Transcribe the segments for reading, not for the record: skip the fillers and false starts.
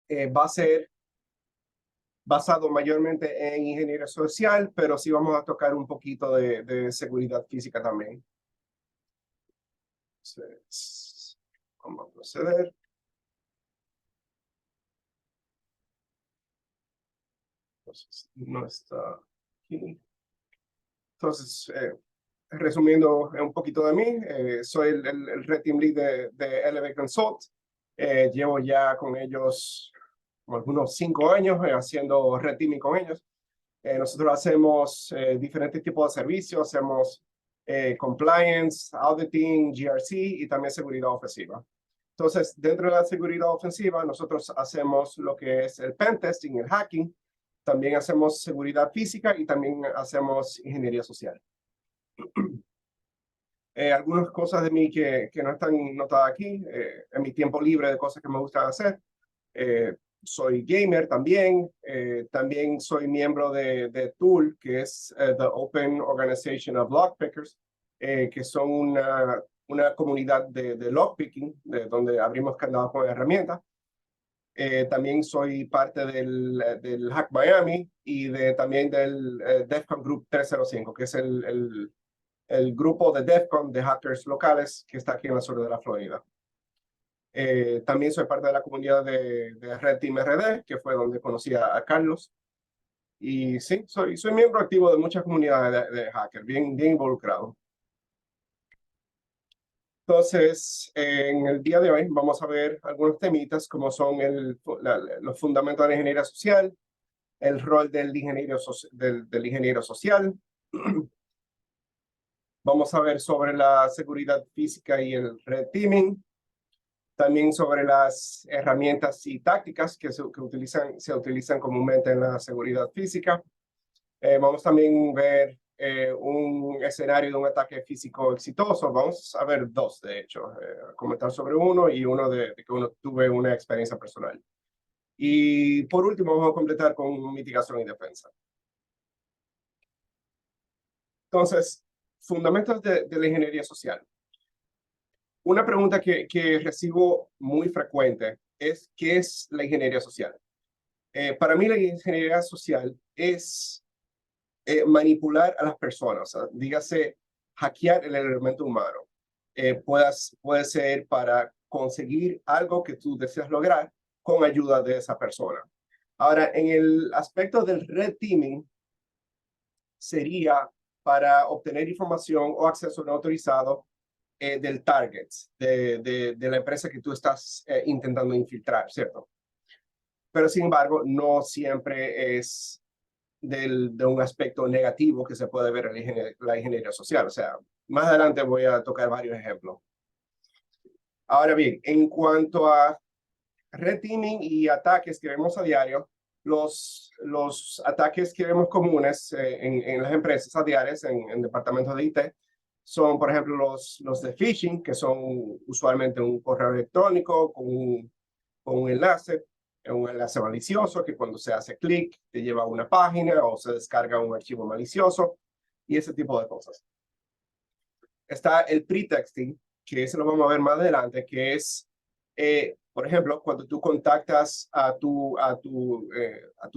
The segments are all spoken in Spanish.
va a ser basado mayormente en ingeniería social, pero sí vamos a tocar un poquito de seguridad física también. Entonces, vamos a proceder. Entonces, no está aquí. Entonces, resumiendo un poquito de mí, soy el Red Team Lead de Elevate Consult. Llevo ya con ellos como algunos 5 años haciendo Red Teaming con ellos. Nosotros hacemos diferentes tipos de servicios, hacemos compliance, auditing, GRC y también seguridad ofensiva. Entonces, dentro de la seguridad ofensiva, nosotros hacemos lo que es el pen testing, el hacking, también hacemos seguridad física y también hacemos ingeniería social. Algunas cosas de mí que no están notadas aquí, en mi tiempo libre de cosas que me gusta hacer. Soy gamer también, también soy miembro de TOOL, que es The Open Organization of Lockpickers, que son una comunidad de lockpicking, donde abrimos candados con herramientas. También soy parte del Hack Miami y también del DEF CON Group 305, que es el grupo de DEF CON de hackers locales que está aquí en la sur de la Florida. También soy parte de la comunidad de Red Team RD, que fue donde conocí a Carlos. Y sí, soy miembro activo de muchas comunidades de hackers, bien involucrado. Entonces, en el día de hoy vamos a ver algunos temitas como son los fundamentos de la ingeniería social, el rol del ingeniero social. Vamos a ver sobre la seguridad física y el red teaming. También sobre las herramientas y tácticas que se utilizan comúnmente en la seguridad física. Vamos también a ver un escenario de un ataque físico exitoso. Vamos a ver 2, de hecho. Comentar sobre uno y uno de que uno tuve una experiencia personal. Y por último, vamos a completar con mitigación y defensa. Entonces, fundamentos de la ingeniería social. Una pregunta que recibo muy frecuente es, ¿qué es la ingeniería social? Para mí la ingeniería social es manipular a las personas, o sea, dígase, hackear el elemento humano. Puede ser para conseguir algo que tú deseas lograr con ayuda de esa persona. Ahora, en el aspecto del red teaming, sería para obtener información o acceso no autorizado del target, de la empresa que tú estás intentando infiltrar, ¿cierto? Pero sin embargo, no siempre es de un aspecto negativo que se puede ver en la ingeniería social. O sea, más adelante voy a tocar varios ejemplos. Ahora bien, en cuanto a red teaming y ataques que vemos a diario, los ataques que vemos comunes en las empresas a diario, en departamentos de IT, son, por ejemplo, los de phishing, que son usualmente un correo electrónico con un enlace malicioso que cuando se hace clic te lleva a una página o se descarga un archivo malicioso y ese tipo de cosas. Está el pretexting, que ese lo vamos a ver más adelante, que es, por ejemplo, cuando tú contactas a tu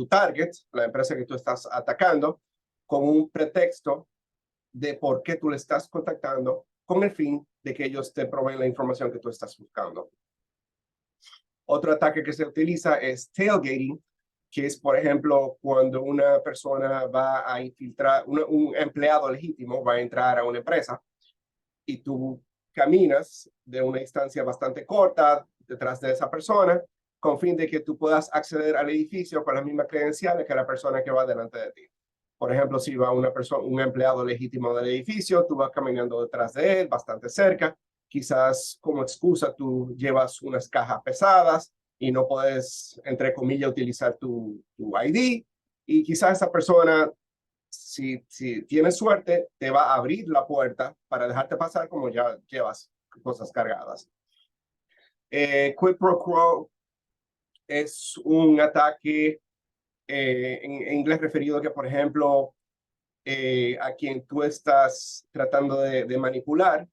target, la empresa que tú estás atacando, con un pretexto de por qué tú le estás contactando con el fin de que ellos te proveen la información que tú estás buscando. Otro ataque que se utiliza es tailgating, que es, por ejemplo, cuando una persona va a infiltrar, un empleado legítimo va a entrar a una empresa y tú caminas de una distancia bastante corta detrás de esa persona con fin de que tú puedas acceder al edificio con las mismas credenciales que la persona que va delante de ti. Por ejemplo, si va un empleado legítimo del edificio, tú vas caminando detrás de él, bastante cerca. Quizás como excusa tú llevas unas cajas pesadas y no puedes, entre comillas, utilizar tu ID. Y quizás esa persona, si tienes suerte, te va a abrir la puerta para dejarte pasar como ya llevas cosas cargadas. Quid pro quo es un ataque en inglés referido que, por ejemplo, a quien tú estás tratando de manipular,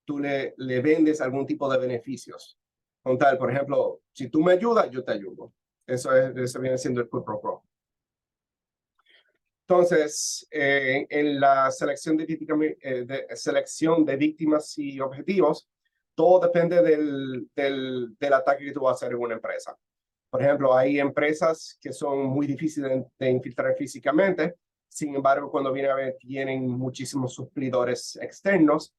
tú le vendes algún tipo de beneficios. Con tal, por ejemplo, si tú me ayudas, yo te ayudo. Eso viene siendo el quid pro quo. Entonces, en la selección selección de víctimas y objetivos, todo depende del ataque que tú vas a hacer en una empresa. Por ejemplo, hay empresas que son muy difíciles de infiltrar físicamente. Sin embargo, cuando viene a ver, tienen muchísimos suplidores externos.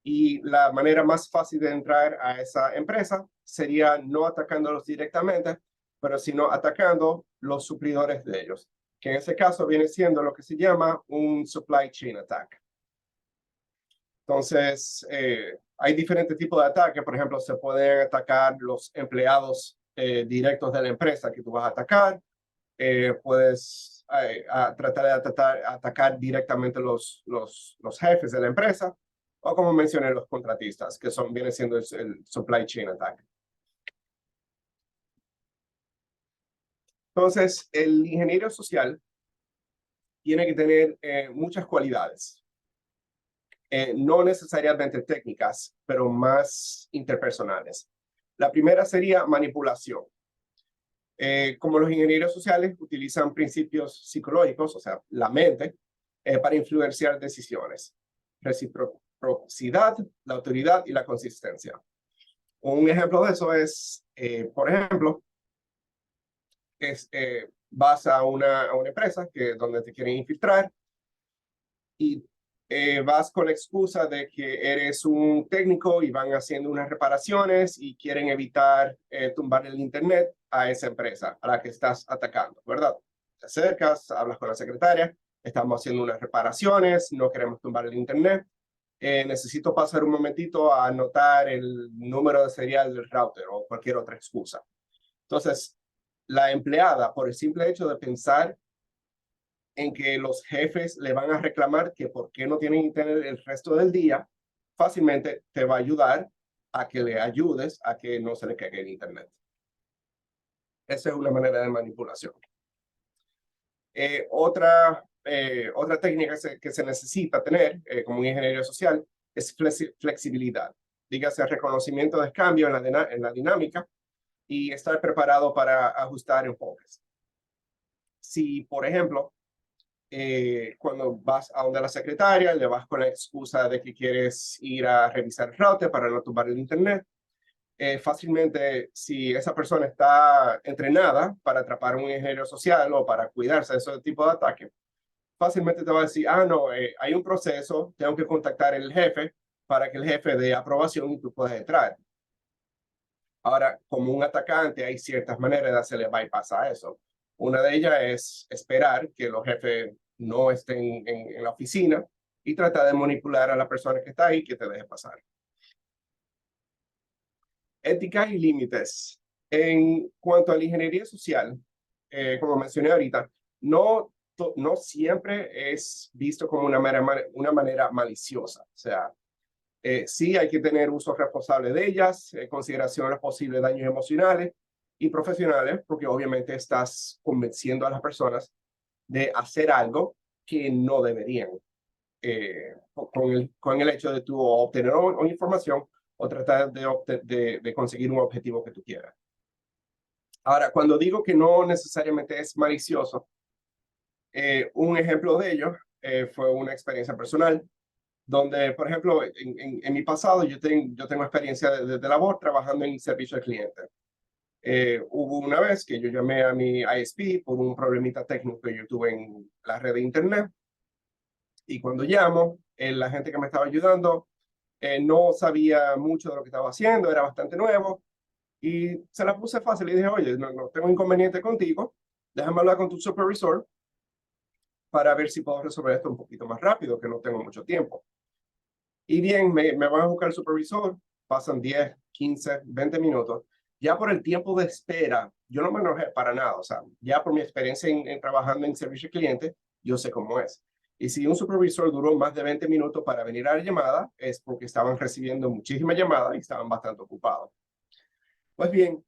Y la manera más fácil de entrar a esa empresa sería no atacándolos directamente, pero sino atacando los suplidores de ellos, que en ese caso viene siendo lo que se llama un supply chain attack. Entonces, hay diferentes tipos de ataques. Por ejemplo, se pueden atacar los empleados directos de la empresa que tú vas a atacar. Puedes tratar de atacar directamente los jefes de la empresa, o como mencioné, los contratistas, que viene siendo el supply chain attack. Entonces, el ingeniero social tiene que tener muchas cualidades. No necesariamente técnicas, pero más interpersonales. La primera sería manipulación. Como los ingenieros sociales utilizan principios psicológicos, o sea, la mente, para influenciar decisiones. Reciprocidad, la autoridad y la consistencia. Un ejemplo de eso es, por ejemplo, vas a una empresa donde te quieren infiltrar y vas con la excusa de que eres un técnico y van haciendo unas reparaciones y quieren evitar tumbar el internet a esa empresa a la que estás atacando, ¿verdad? Te acercas, hablas con la secretaria, estamos haciendo unas reparaciones, no queremos tumbar el internet, necesito pasar un momentito a anotar el número de serial del router o cualquier otra excusa. Entonces, la empleada, por el simple hecho de pensar en que los jefes le van a reclamar que por qué no tienen internet el resto del día, fácilmente te va a ayudar a que le ayudes a que no se le caiga el internet. Esa es una manera de manipulación. Otra técnica que se necesita tener como un ingeniero social es flexibilidad. Dígase reconocimiento de cambio en la dinámica y estar preparado para ajustar enfoques. Si, por ejemplo, cuando vas a donde la secretaria, le vas con la excusa de que quieres ir a revisar el router para no tumbar el internet. Fácilmente, si esa persona está entrenada para atrapar a un ingeniero social o para cuidarse de ese tipo de ataque, fácilmente te va a decir, no, hay un proceso, tengo que contactar al jefe para que el jefe dé aprobación y tú puedas entrar. Ahora, como un atacante, hay ciertas maneras de hacerle bypass a eso. Una de ellas es esperar que los jefes no estén en la oficina y tratar de manipular a la persona que está ahí que te deje pasar. Ética y límites. En cuanto a la ingeniería social, como mencioné ahorita, no siempre es visto como una manera maliciosa. O sea, sí hay que tener uso responsable de ellas, consideración a los posibles daños emocionales y profesionales, porque obviamente estás convenciendo a las personas de hacer algo que no deberían, con el hecho de tú obtener una información o tratar de conseguir un objetivo que tú quieras. Ahora, cuando digo que no necesariamente es malicioso, un ejemplo de ello fue una experiencia personal donde, por ejemplo, en mi pasado yo tengo experiencia de labor trabajando en servicio al cliente. Hubo una vez que yo llamé a mi ISP por un problemita técnico que yo tuve en la red de internet y cuando llamo, la gente que me estaba ayudando no sabía mucho de lo que estaba haciendo, era bastante nuevo y se la puse fácil y dije, oye, no tengo inconveniente contigo, déjame hablar con tu supervisor para ver si puedo resolver esto un poquito más rápido, que no tengo mucho tiempo. Y bien, me van a buscar el supervisor, pasan 10, 15, 20 minutos. Ya por el tiempo de espera, yo no me enojé para nada. O sea, ya por mi experiencia en trabajando en servicio al cliente, yo sé cómo es. Y si un supervisor duró más de 20 minutos para venir a la llamada, es porque estaban recibiendo muchísimas llamadas y estaban bastante ocupados. Pues bien,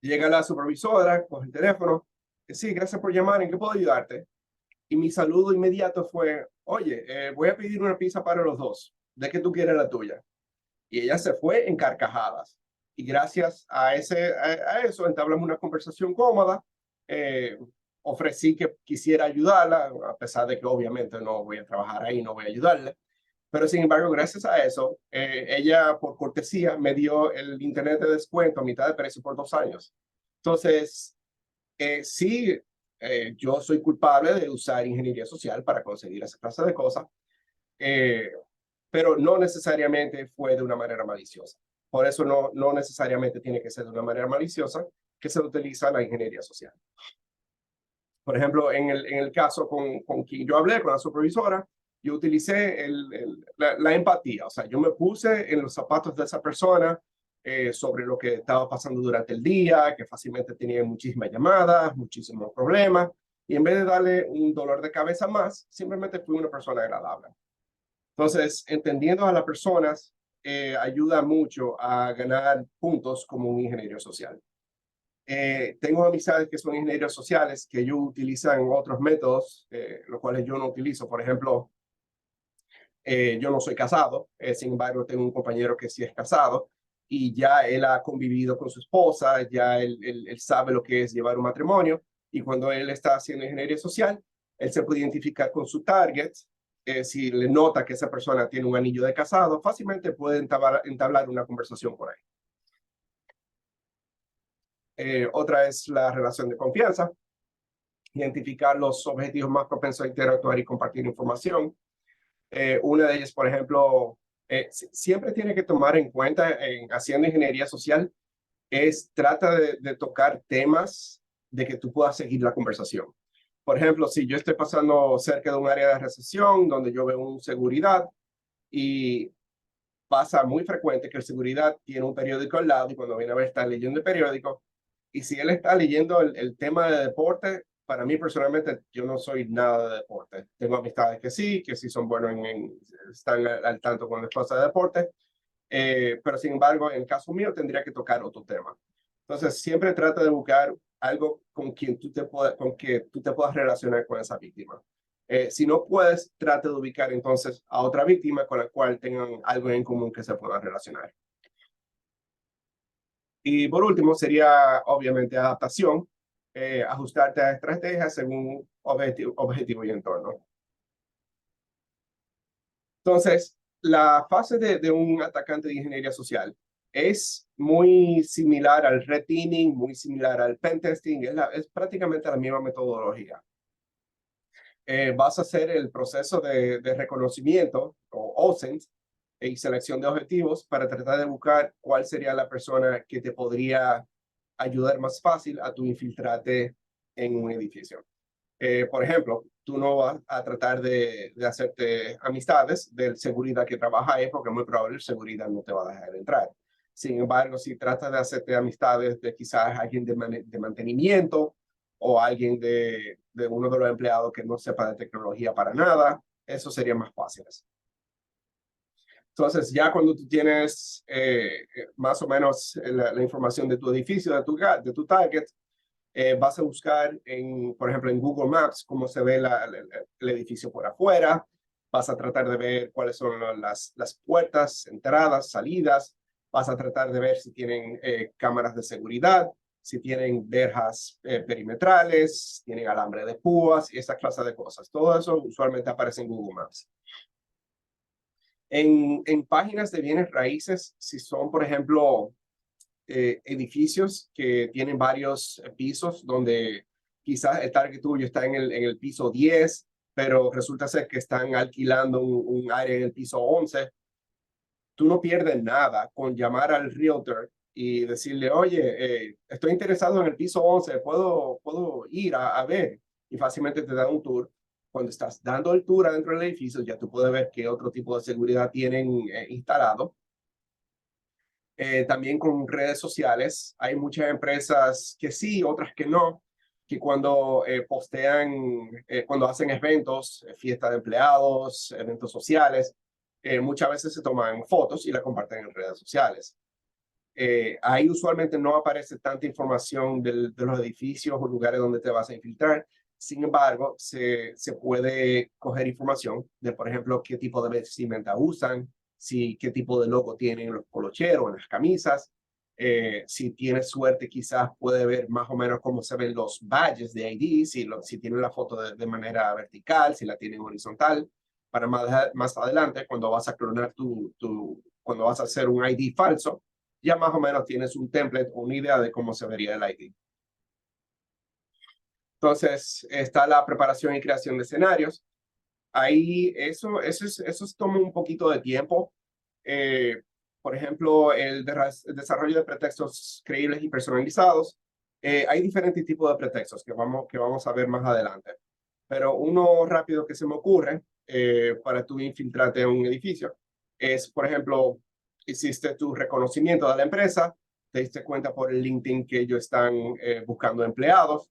llega la supervisora, coge el teléfono, sí, gracias por llamar, ¿en qué puedo ayudarte? Y mi saludo inmediato fue, oye, voy a pedir una pizza para los dos. ¿De qué tú quieres la tuya? Y ella se fue en carcajadas. Y gracias a eso entablamos una conversación cómoda. Ofrecí que quisiera ayudarla, a pesar de que obviamente no voy a trabajar ahí, no voy a ayudarle. Pero sin embargo, gracias a eso, ella por cortesía me dio el internet de descuento a mitad de precio por 2 años. Entonces, sí, yo soy culpable de usar ingeniería social para conseguir esa clase de cosas, eh, pero no necesariamente fue de una manera maliciosa. Por eso no necesariamente tiene que ser de una manera maliciosa que se utiliza la ingeniería social. Por ejemplo, en el caso con quien yo hablé, con la supervisora, yo utilicé la empatía. O sea, yo me puse en los zapatos de esa persona sobre lo que estaba pasando durante el día, que fácilmente tenía muchísimas llamadas, muchísimos problemas. Y en vez de darle un dolor de cabeza más, simplemente fui una persona agradable. Entonces, entendiendo a las personas ayuda mucho a ganar puntos como un ingeniero social. Tengo amistades que son ingenieros sociales que ellos utilizan otros métodos, los cuales yo no utilizo. Por ejemplo, yo no soy casado, sin embargo, tengo un compañero que sí es casado y ya él ha convivido con su esposa, ya él sabe lo que es llevar un matrimonio y cuando él está haciendo ingeniería social, él se puede identificar con su target. Si le nota que esa persona tiene un anillo de casado, fácilmente puede entablar una conversación por ahí. Otra es la relación de confianza, identificar los objetivos más propensos a interactuar y compartir información. Una de ellas, por ejemplo, siempre tiene que tomar en cuenta haciendo ingeniería social, trata de tocar temas de que tú puedas seguir la conversación. Por ejemplo, si yo estoy pasando cerca de un área de recesión donde yo veo un seguridad y pasa muy frecuente que el seguridad tiene un periódico al lado y cuando viene a ver está leyendo el periódico y si él está leyendo el tema de deporte, para mí personalmente yo no soy nada de deporte. Tengo amistades que sí son buenos están al tanto con las cosas de deporte, pero sin embargo en el caso mío tendría que tocar otro tema. Entonces siempre trata de buscar algo con que tú te puedas relacionar con esa víctima. Si no puedes, trata de ubicar entonces a otra víctima con la cual tengan algo en común que se puedan relacionar. Y por último, sería obviamente adaptación, ajustarte a estrategias según objetivo y entorno. Entonces, la fase de un atacante de ingeniería social es muy similar al red teaming, muy similar al pentesting, es prácticamente la misma metodología. Vas a hacer el proceso de reconocimiento o OSINT y selección de objetivos para tratar de buscar cuál sería la persona que te podría ayudar más fácil a tu infiltrarte en un edificio. Por ejemplo, tú no vas a tratar de hacerte amistades del seguridad que trabaja ahí porque muy probable el seguridad no te va a dejar entrar. Sin embargo, si tratas de hacerte amistades de quizás alguien de mantenimiento o alguien de uno de los empleados que no sepa de tecnología para nada, eso sería más fácil. Entonces, ya cuando tú tienes más o menos la información de tu edificio, de tu target, vas a buscar, por ejemplo, en Google Maps cómo se ve el edificio por afuera. Vas a tratar de ver cuáles son las puertas, entradas, salidas. Vas a tratar de ver si tienen cámaras de seguridad, si tienen verjas perimetrales, si tienen alambre de púas y esa clase de cosas. Todo eso usualmente aparece en Google Maps. En páginas de bienes raíces, si son, por ejemplo, edificios que tienen varios pisos donde quizás el target tuyo está en el piso 10, pero resulta ser que están alquilando un área en el piso 11, tú no pierdes nada con llamar al realtor y decirle, oye, estoy interesado en el piso 11, puedo ir a ver y fácilmente te dan un tour. Cuando estás dando el tour adentro del edificio, ya tú puedes ver qué otro tipo de seguridad tienen instalado. También con redes sociales, hay muchas empresas que sí, otras que no, que cuando postean, cuando hacen eventos, fiestas de empleados, eventos sociales, muchas veces se toman fotos y la comparten en redes sociales. Ahí usualmente no aparece tanta información de los edificios o lugares donde te vas a infiltrar. Sin embargo, se puede coger información de, por ejemplo, qué tipo de vestimenta usan, qué tipo de logo tienen los polocheros, en las camisas. Si tienes suerte, quizás puede ver más o menos cómo se ven los badges de ID, si tienen la foto de manera vertical, si la tienen horizontal, para más adelante, cuando vas a clonar cuando vas a hacer un ID falso, ya más o menos tienes un template o una idea de cómo se vería el ID. Entonces, está la preparación y creación de escenarios. Ahí eso toma un poquito de tiempo. Por ejemplo, el desarrollo de pretextos creíbles y personalizados. Hay diferentes tipos de pretextos que vamos a ver más adelante. Pero uno rápido que se me ocurre para tú infiltrarte en un edificio es, por ejemplo, hiciste tu reconocimiento de la empresa, te diste cuenta por el LinkedIn que ellos están buscando empleados.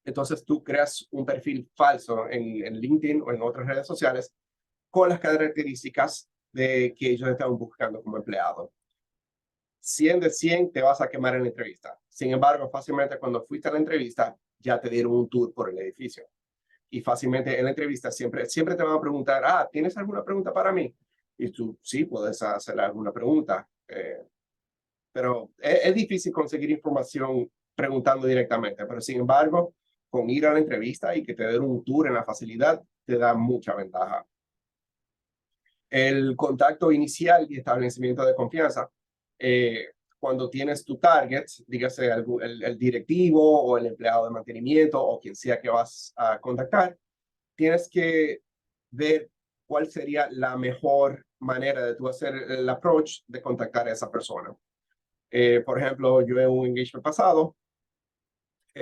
Entonces tú creas un perfil falso en LinkedIn o en otras redes sociales con las características de que ellos están buscando como empleado. 100 de 100 te vas a quemar en la entrevista. Sin embargo, fácilmente cuando fuiste a la entrevista ya te dieron un tour por el edificio. Y fácilmente en la entrevista siempre te van a preguntar, ¿tienes alguna pregunta para mí? Y tú sí puedes hacer alguna pregunta. Pero es difícil conseguir información preguntando directamente. Pero sin embargo, con ir a la entrevista y que te den un tour en la facilidad, te da mucha ventaja. El contacto inicial y establecimiento de confianza. Cuando tienes tu target, dígase el directivo o el empleado de mantenimiento o quien sea que vas a contactar, tienes que ver cuál sería la mejor manera de tú hacer el approach de contactar a esa persona. Por ejemplo, yo en un engagement pasado,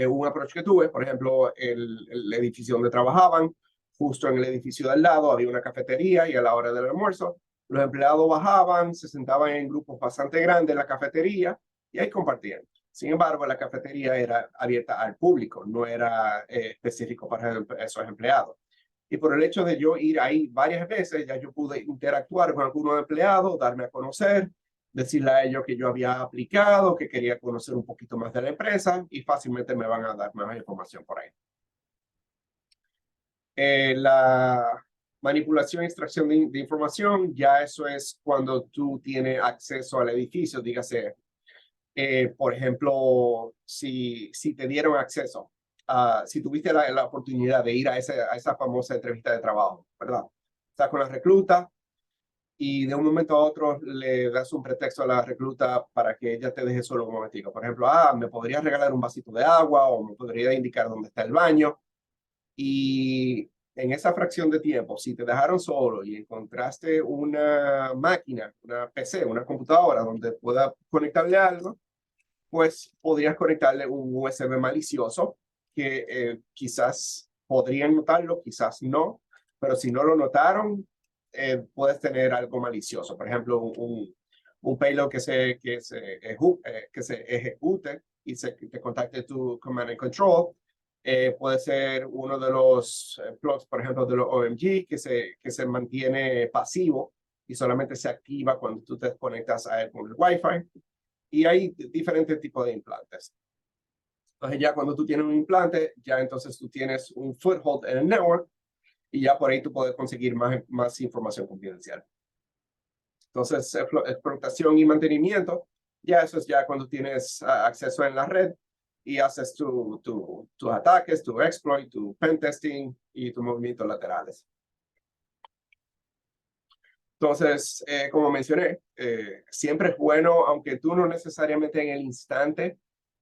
un approach que tuve, por ejemplo, el edificio donde trabajaban, justo en el edificio de al lado había una cafetería y a la hora del almuerzo, los empleados bajaban, se sentaban en grupos bastante grandes en la cafetería y ahí compartían. Sin embargo, la cafetería era abierta al público, no era específico para esos empleados. Y por el hecho de yo ir ahí varias veces, ya yo pude interactuar con algunos empleados, darme a conocer, decirle a ellos que yo había aplicado, que quería conocer un poquito más de la empresa y fácilmente me van a dar más información por ahí. La manipulación y extracción de información, ya eso es cuando tú tienes acceso al edificio, dígase, por ejemplo, si te dieron acceso, si tuviste la oportunidad de ir a esa famosa entrevista de trabajo, ¿verdad? Estás con la recluta y de un momento a otro le das un pretexto a la recluta para que ella te deje solo un momentico. Por ejemplo, ¿me podrías regalar un vasito de agua o me podría indicar dónde está el baño? Y en esa fracción de tiempo, si te dejaron solo y encontraste una máquina, una PC, una computadora donde pueda conectarle algo, pues podrías conectarle un USB malicioso que quizás podrían notarlo, quizás no, pero si no lo notaron, puedes tener algo malicioso. Por ejemplo, un payload que se ejecute y te contacte tu command and control. Puede ser uno de los plugs, por ejemplo, de los OMG, que se mantiene pasivo y solamente se activa cuando tú te conectas a él con el Wi-Fi. Y hay diferentes tipos de implantes. Entonces ya cuando tú tienes un implante, ya entonces tú tienes un foothold en el network y ya por ahí tú puedes conseguir más información confidencial. Entonces, explotación y mantenimiento, ya eso es ya cuando tienes acceso en la red y haces tus ataques, tu exploit, tu pen testing y tus movimientos laterales. Entonces, como mencioné, siempre es bueno, aunque tú no necesariamente en el instante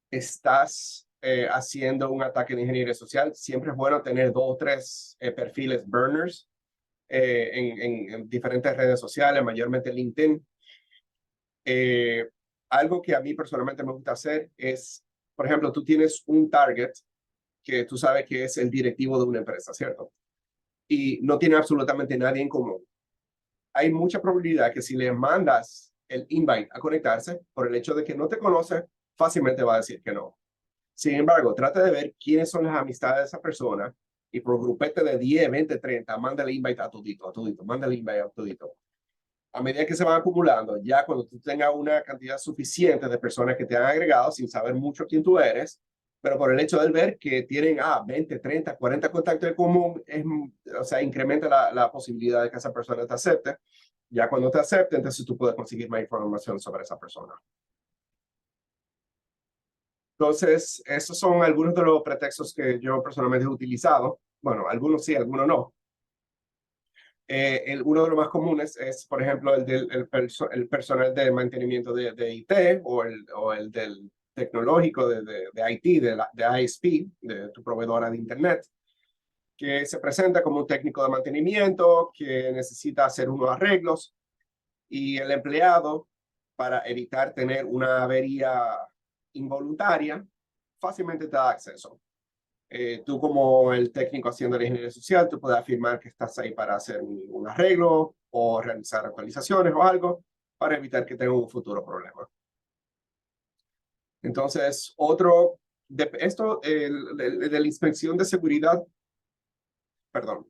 estás haciendo un ataque de ingeniería social, siempre es bueno tener 2 o 3 perfiles burners en diferentes redes sociales, mayormente LinkedIn. Algo que a mí personalmente me gusta hacer es, por ejemplo, tú tienes un target que tú sabes que es el directivo de una empresa, ¿cierto? Y no tiene absolutamente nadie en común. Hay mucha probabilidad que si le mandas el invite a conectarse, por el hecho de que no te conoce, fácilmente va a decir que no. Sin embargo, trata de ver quiénes son las amistades de esa persona y por grupete de 10, 20, 30, mándale invite a todito, mándale invite a todito. A medida que se van acumulando, ya cuando tú tengas una cantidad suficiente de personas que te han agregado sin saber mucho quién tú eres, pero por el hecho de ver que tienen 20, 30, 40 contactos en común, o sea, incrementa la posibilidad de que esa persona te acepte. Ya cuando te acepte, entonces tú puedes conseguir más información sobre esa persona. Entonces, esos son algunos de los pretextos que yo personalmente he utilizado. Bueno, algunos sí, algunos no. Uno de los más comunes es, por ejemplo, el personal de mantenimiento de IT o el del tecnológico de IT, de ISP, de tu proveedora de Internet, que se presenta como un técnico de mantenimiento que necesita hacer unos arreglos y el empleado, para evitar tener una avería involuntaria, fácilmente te da acceso. Tú como el técnico haciendo la ingeniería social, tú puedes afirmar que estás ahí para hacer un arreglo o realizar actualizaciones o algo para evitar que tenga un futuro problema. Entonces, esto de la inspección de seguridad, perdón,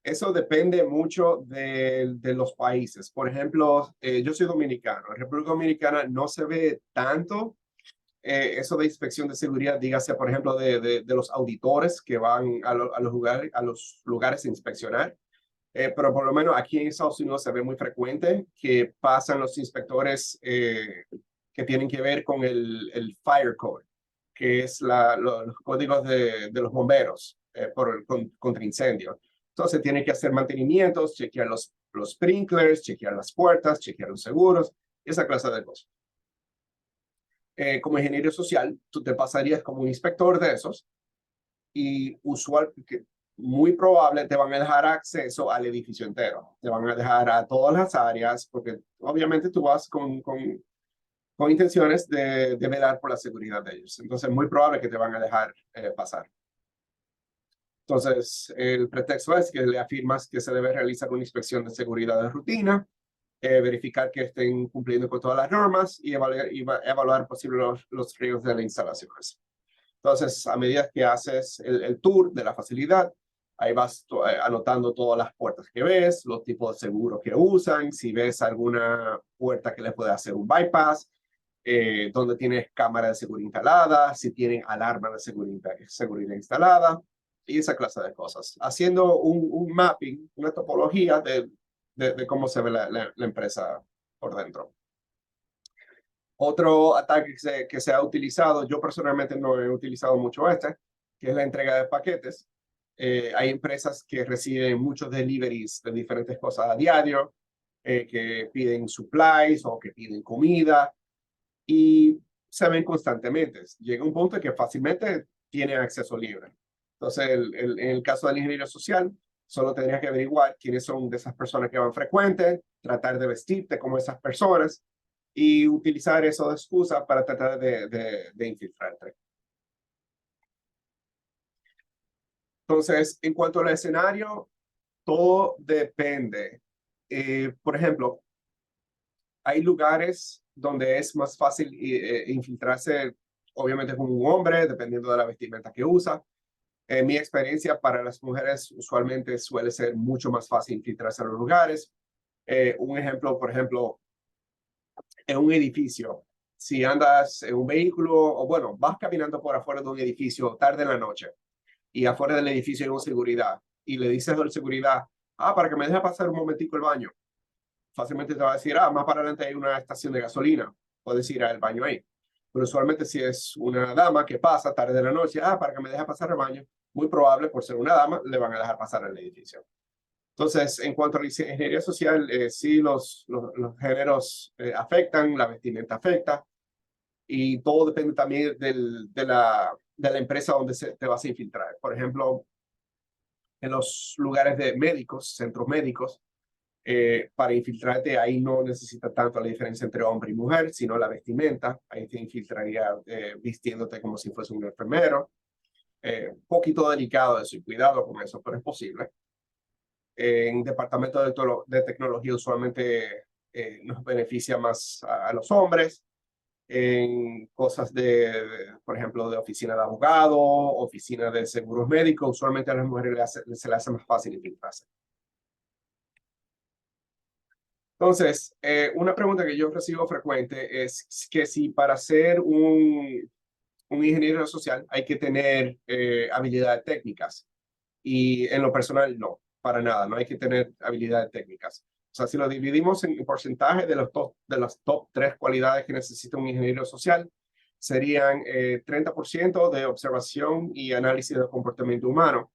eso depende mucho de los países. Por ejemplo, yo soy dominicano. En República Dominicana no se ve tanto eso de inspección de seguridad, dígase, por ejemplo, de los auditores que van a los lugares a inspeccionar. Pero por lo menos aquí en Estados Unidos se ve muy frecuente que pasan los inspectores que tienen que ver con el Fire Code, que es los códigos de los bomberos contra incendio. Entonces tienen que hacer mantenimientos, chequear los sprinklers, chequear las puertas, chequear los seguros, esa clase de cosas. Como ingeniero social, tú te pasarías como un inspector de esos y muy probable te van a dejar acceso al edificio entero. Te van a dejar a todas las áreas porque obviamente tú vas con intenciones de velar por la seguridad de ellos. Entonces, muy probable que te van a dejar pasar. Entonces, el pretexto es que le afirmas que se debe realizar una inspección de seguridad de rutina, verificar que estén cumpliendo con todas las normas y evaluar posibles los riesgos de las instalaciones. Entonces, a medida que haces el tour de la facilidad, ahí vas anotando todas las puertas que ves, los tipos de seguro que usan, si ves alguna puerta que le puede hacer un bypass, donde tienes cámara de seguridad instalada, si tienen alarma de seguridad instalada, y esa clase de cosas. Haciendo un mapping, una topología de cómo se ve la empresa por dentro. Otro ataque que se ha utilizado, yo personalmente no he utilizado mucho que es la entrega de paquetes. Hay empresas que reciben muchos deliveries de diferentes cosas a diario, que piden supplies o que piden comida y se ven constantemente. Llega un punto en que fácilmente tienen acceso libre. Entonces, en el caso del ingeniero social, solo tendrías que averiguar quiénes son de esas personas que van frecuentes, tratar de vestirte como esas personas y utilizar eso de excusa para tratar de infiltrarte. Entonces, en cuanto al escenario, todo depende. Por ejemplo, hay lugares donde es más fácil infiltrarse, obviamente con un hombre, dependiendo de la vestimenta que usa. En mi experiencia, para las mujeres usualmente suele ser mucho más fácil infiltrarse a los lugares. Un ejemplo, por ejemplo, en un edificio, si andas en un vehículo o bueno, vas caminando por afuera de un edificio tarde en la noche y afuera del edificio hay una seguridad y le dices al seguridad, para que me deje pasar un momentico el baño, fácilmente te va a decir, más para adelante hay una estación de gasolina, puedes ir al baño ahí. Pero usualmente si es una dama que pasa tarde de la noche, para que me deje pasar el baño, muy probable por ser una dama le van a dejar pasar el edificio. Entonces, en cuanto a la ingeniería social, sí, los géneros afectan, la vestimenta afecta, y todo depende también de la empresa donde te vas a infiltrar. Por ejemplo, en los lugares de médicos, centros médicos, para infiltrarte, ahí no necesita tanto la diferencia entre hombre y mujer, sino la vestimenta. Ahí te infiltraría vistiéndote como si fuese un enfermero. Un poquito delicado eso y cuidado con eso, pero es posible. En departamentos de tecnología usualmente nos beneficia más a los hombres. En cosas por ejemplo, de oficina de abogado, oficina de seguros médicos, usualmente a las mujeres se les hace más fácil infiltrarse. Entonces, una pregunta que yo recibo frecuente es que si para ser un ingeniero social hay que tener habilidades técnicas. Y en lo personal, no, para nada, no hay que tener habilidades técnicas. O sea, si lo dividimos en porcentaje de las top 3 cualidades que necesita un ingeniero social, serían 30% de observación y análisis del comportamiento humano.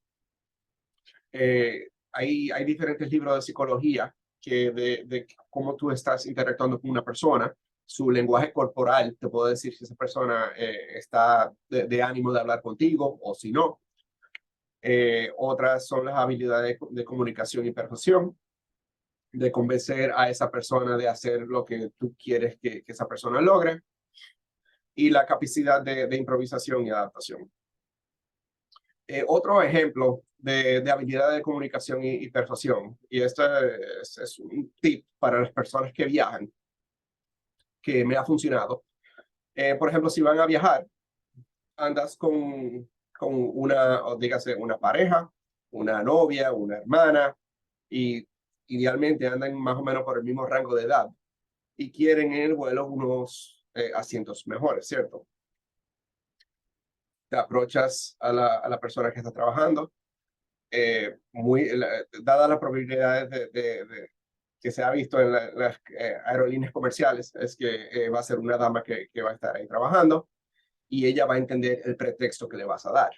Hay diferentes libros de psicología que de cómo tú estás interactuando con una persona, su lenguaje corporal te puede decir si esa persona está de ánimo de hablar contigo o si no. Otras son las habilidades de comunicación y persuasión, de convencer a esa persona de hacer lo que tú quieres que esa persona logre, y la capacidad de improvisación y adaptación. Otro ejemplo de habilidad de comunicación y persuasión, y este es un tip para las personas que viajan, que me ha funcionado. Por ejemplo, si van a viajar, andas con una, o dígase, una pareja, una novia, una hermana, y idealmente andan más o menos por el mismo rango de edad y quieren en el vuelo unos asientos mejores, ¿cierto? Te aprochas a la persona que está trabajando, dada las probabilidades que se ha visto en las aerolíneas comerciales, es que va a ser una dama que va a estar ahí trabajando y ella va a entender el pretexto que le vas a dar.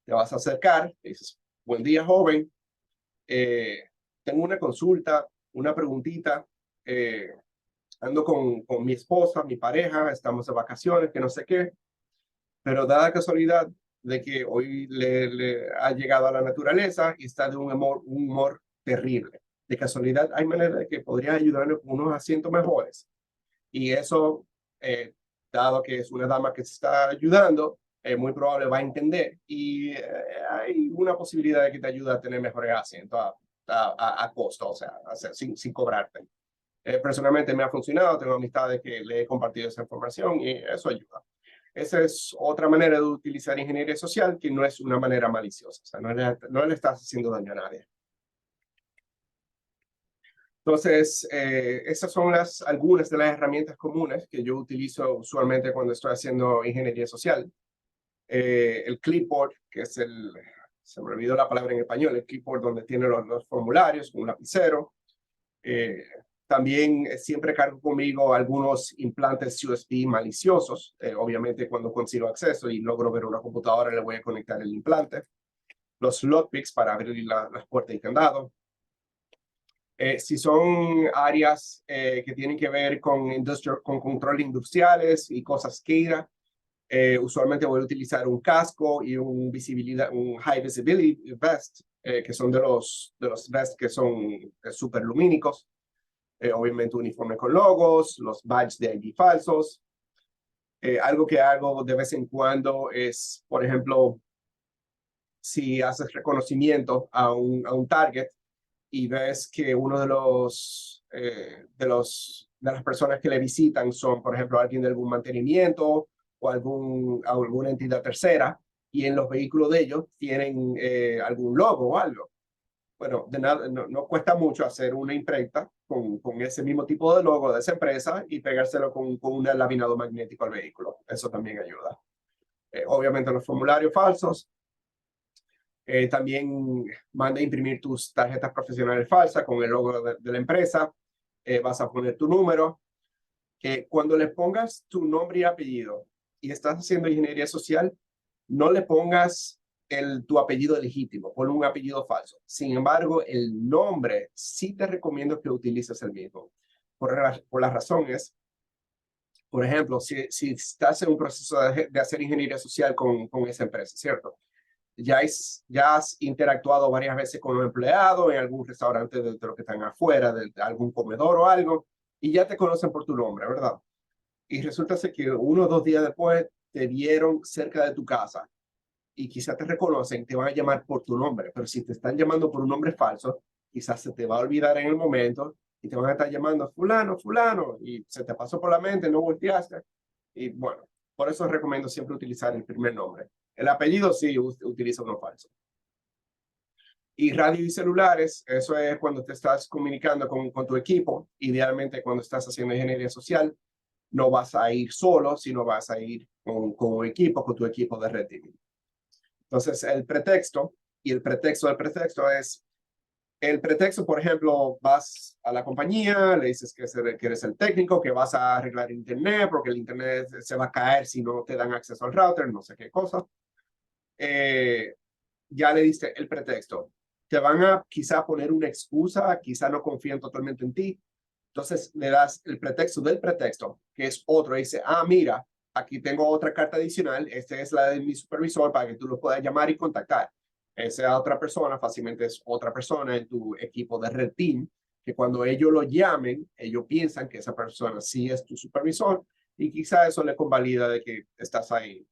Te vas a acercar, dices, buen día, joven, tengo una consulta, una preguntita, ando con mi esposa, mi pareja, estamos de vacaciones, que no sé qué, pero dada casualidad de que hoy le ha llegado a la naturaleza y está de un humor terrible. De casualidad, hay manera de que podría ayudarle con unos asientos mejores. Y eso, dado que es una dama que se está ayudando, muy probable va a entender. Y hay una posibilidad de que te ayude a tener mejores asientos a costo, o sea, sin cobrarte. Personalmente me ha funcionado, tengo amistades que le he compartido esa información y eso ayuda. Esa es otra manera de utilizar ingeniería social que no es una manera maliciosa, o sea, no le estás haciendo daño a nadie. Entonces, esas son algunas de las herramientas comunes que yo utilizo usualmente cuando estoy haciendo ingeniería social. El clipboard, que es se me olvidó la palabra en español, el clipboard donde tiene los formularios, un lapicero. También siempre cargo conmigo algunos implantes USB maliciosos. Obviamente, cuando consigo acceso y logro ver una computadora, le voy a conectar el implante. Los lockpicks para abrir las puertas y candado. Si son áreas que tienen que ver con control industriales y cosas que usualmente voy a utilizar un casco y un high visibility vest, que son de los vests que son súper lumínicos. Obviamente uniforme con logos, los badges de ID falsos. Algo que hago de vez en cuando es, por ejemplo, si haces reconocimiento a un target y ves que uno de las personas que le visitan son, por ejemplo, alguien de algún mantenimiento o alguna entidad tercera, y en los vehículos de ellos tienen algún logo o algo. Bueno, de nada, no cuesta mucho hacer una imprenta con ese mismo tipo de logo de esa empresa y pegárselo con un laminado magnético al vehículo. Eso también ayuda. Obviamente los formularios falsos. También manda a imprimir tus tarjetas profesionales falsas con el logo de la empresa. Vas a poner tu número. Cuando le pongas tu nombre y apellido y estás haciendo ingeniería social, no le pongas tu apellido legítimo, pon un apellido falso. Sin embargo, el nombre sí te recomiendo que utilices el mismo. Por las razones, por ejemplo, si estás en un proceso de hacer ingeniería social con esa empresa, ¿cierto? Ya has interactuado varias veces con los empleados en algún restaurante de los que están afuera, de algún comedor o algo, y ya te conocen por tu nombre, ¿verdad? Y resulta ser que 1 o 2 días después te vieron cerca de tu casa y quizás te reconocen, te van a llamar por tu nombre, pero si te están llamando por un nombre falso, quizás se te va a olvidar en el momento y te van a estar llamando fulano, fulano, y se te pasó por la mente, no volteaste. Y bueno, por eso recomiendo siempre utilizar el primer nombre. El apellido sí utiliza uno falso. Y radio y celulares, eso es cuando te estás comunicando con tu equipo. Idealmente cuando estás haciendo ingeniería social, no vas a ir solo, sino vas a ir con un equipo, con tu equipo de red teaming. Entonces, el pretexto y el pretexto del pretexto es El pretexto, por ejemplo, vas a la compañía, le dices que eres el técnico, que vas a arreglar internet porque el internet se va a caer si no te dan acceso al router, no sé qué cosa. Ya le diste el pretexto. Te van a quizá poner una excusa, quizá no confían totalmente en ti. Entonces le das el pretexto del pretexto, que es otro. Y dice, mira, aquí tengo otra carta adicional. Esta es la de mi supervisor para que tú lo puedas llamar y contactar. Esa otra persona fácilmente es otra persona en tu equipo de Red Team, que cuando ellos lo llamen, ellos piensan que esa persona sí es tu supervisor y quizá eso le convalida de que estás ahí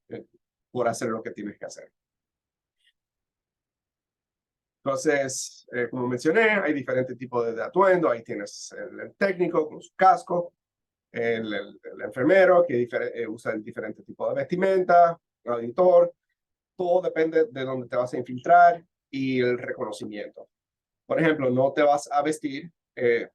por hacer lo que tienes que hacer. Entonces, como mencioné, hay diferentes tipos de atuendo. Ahí tienes el técnico con su casco, el enfermero que usa el diferente tipo de vestimenta, el auditor. Todo depende de dónde te vas a infiltrar y el reconocimiento. Por ejemplo, no te vas a vestir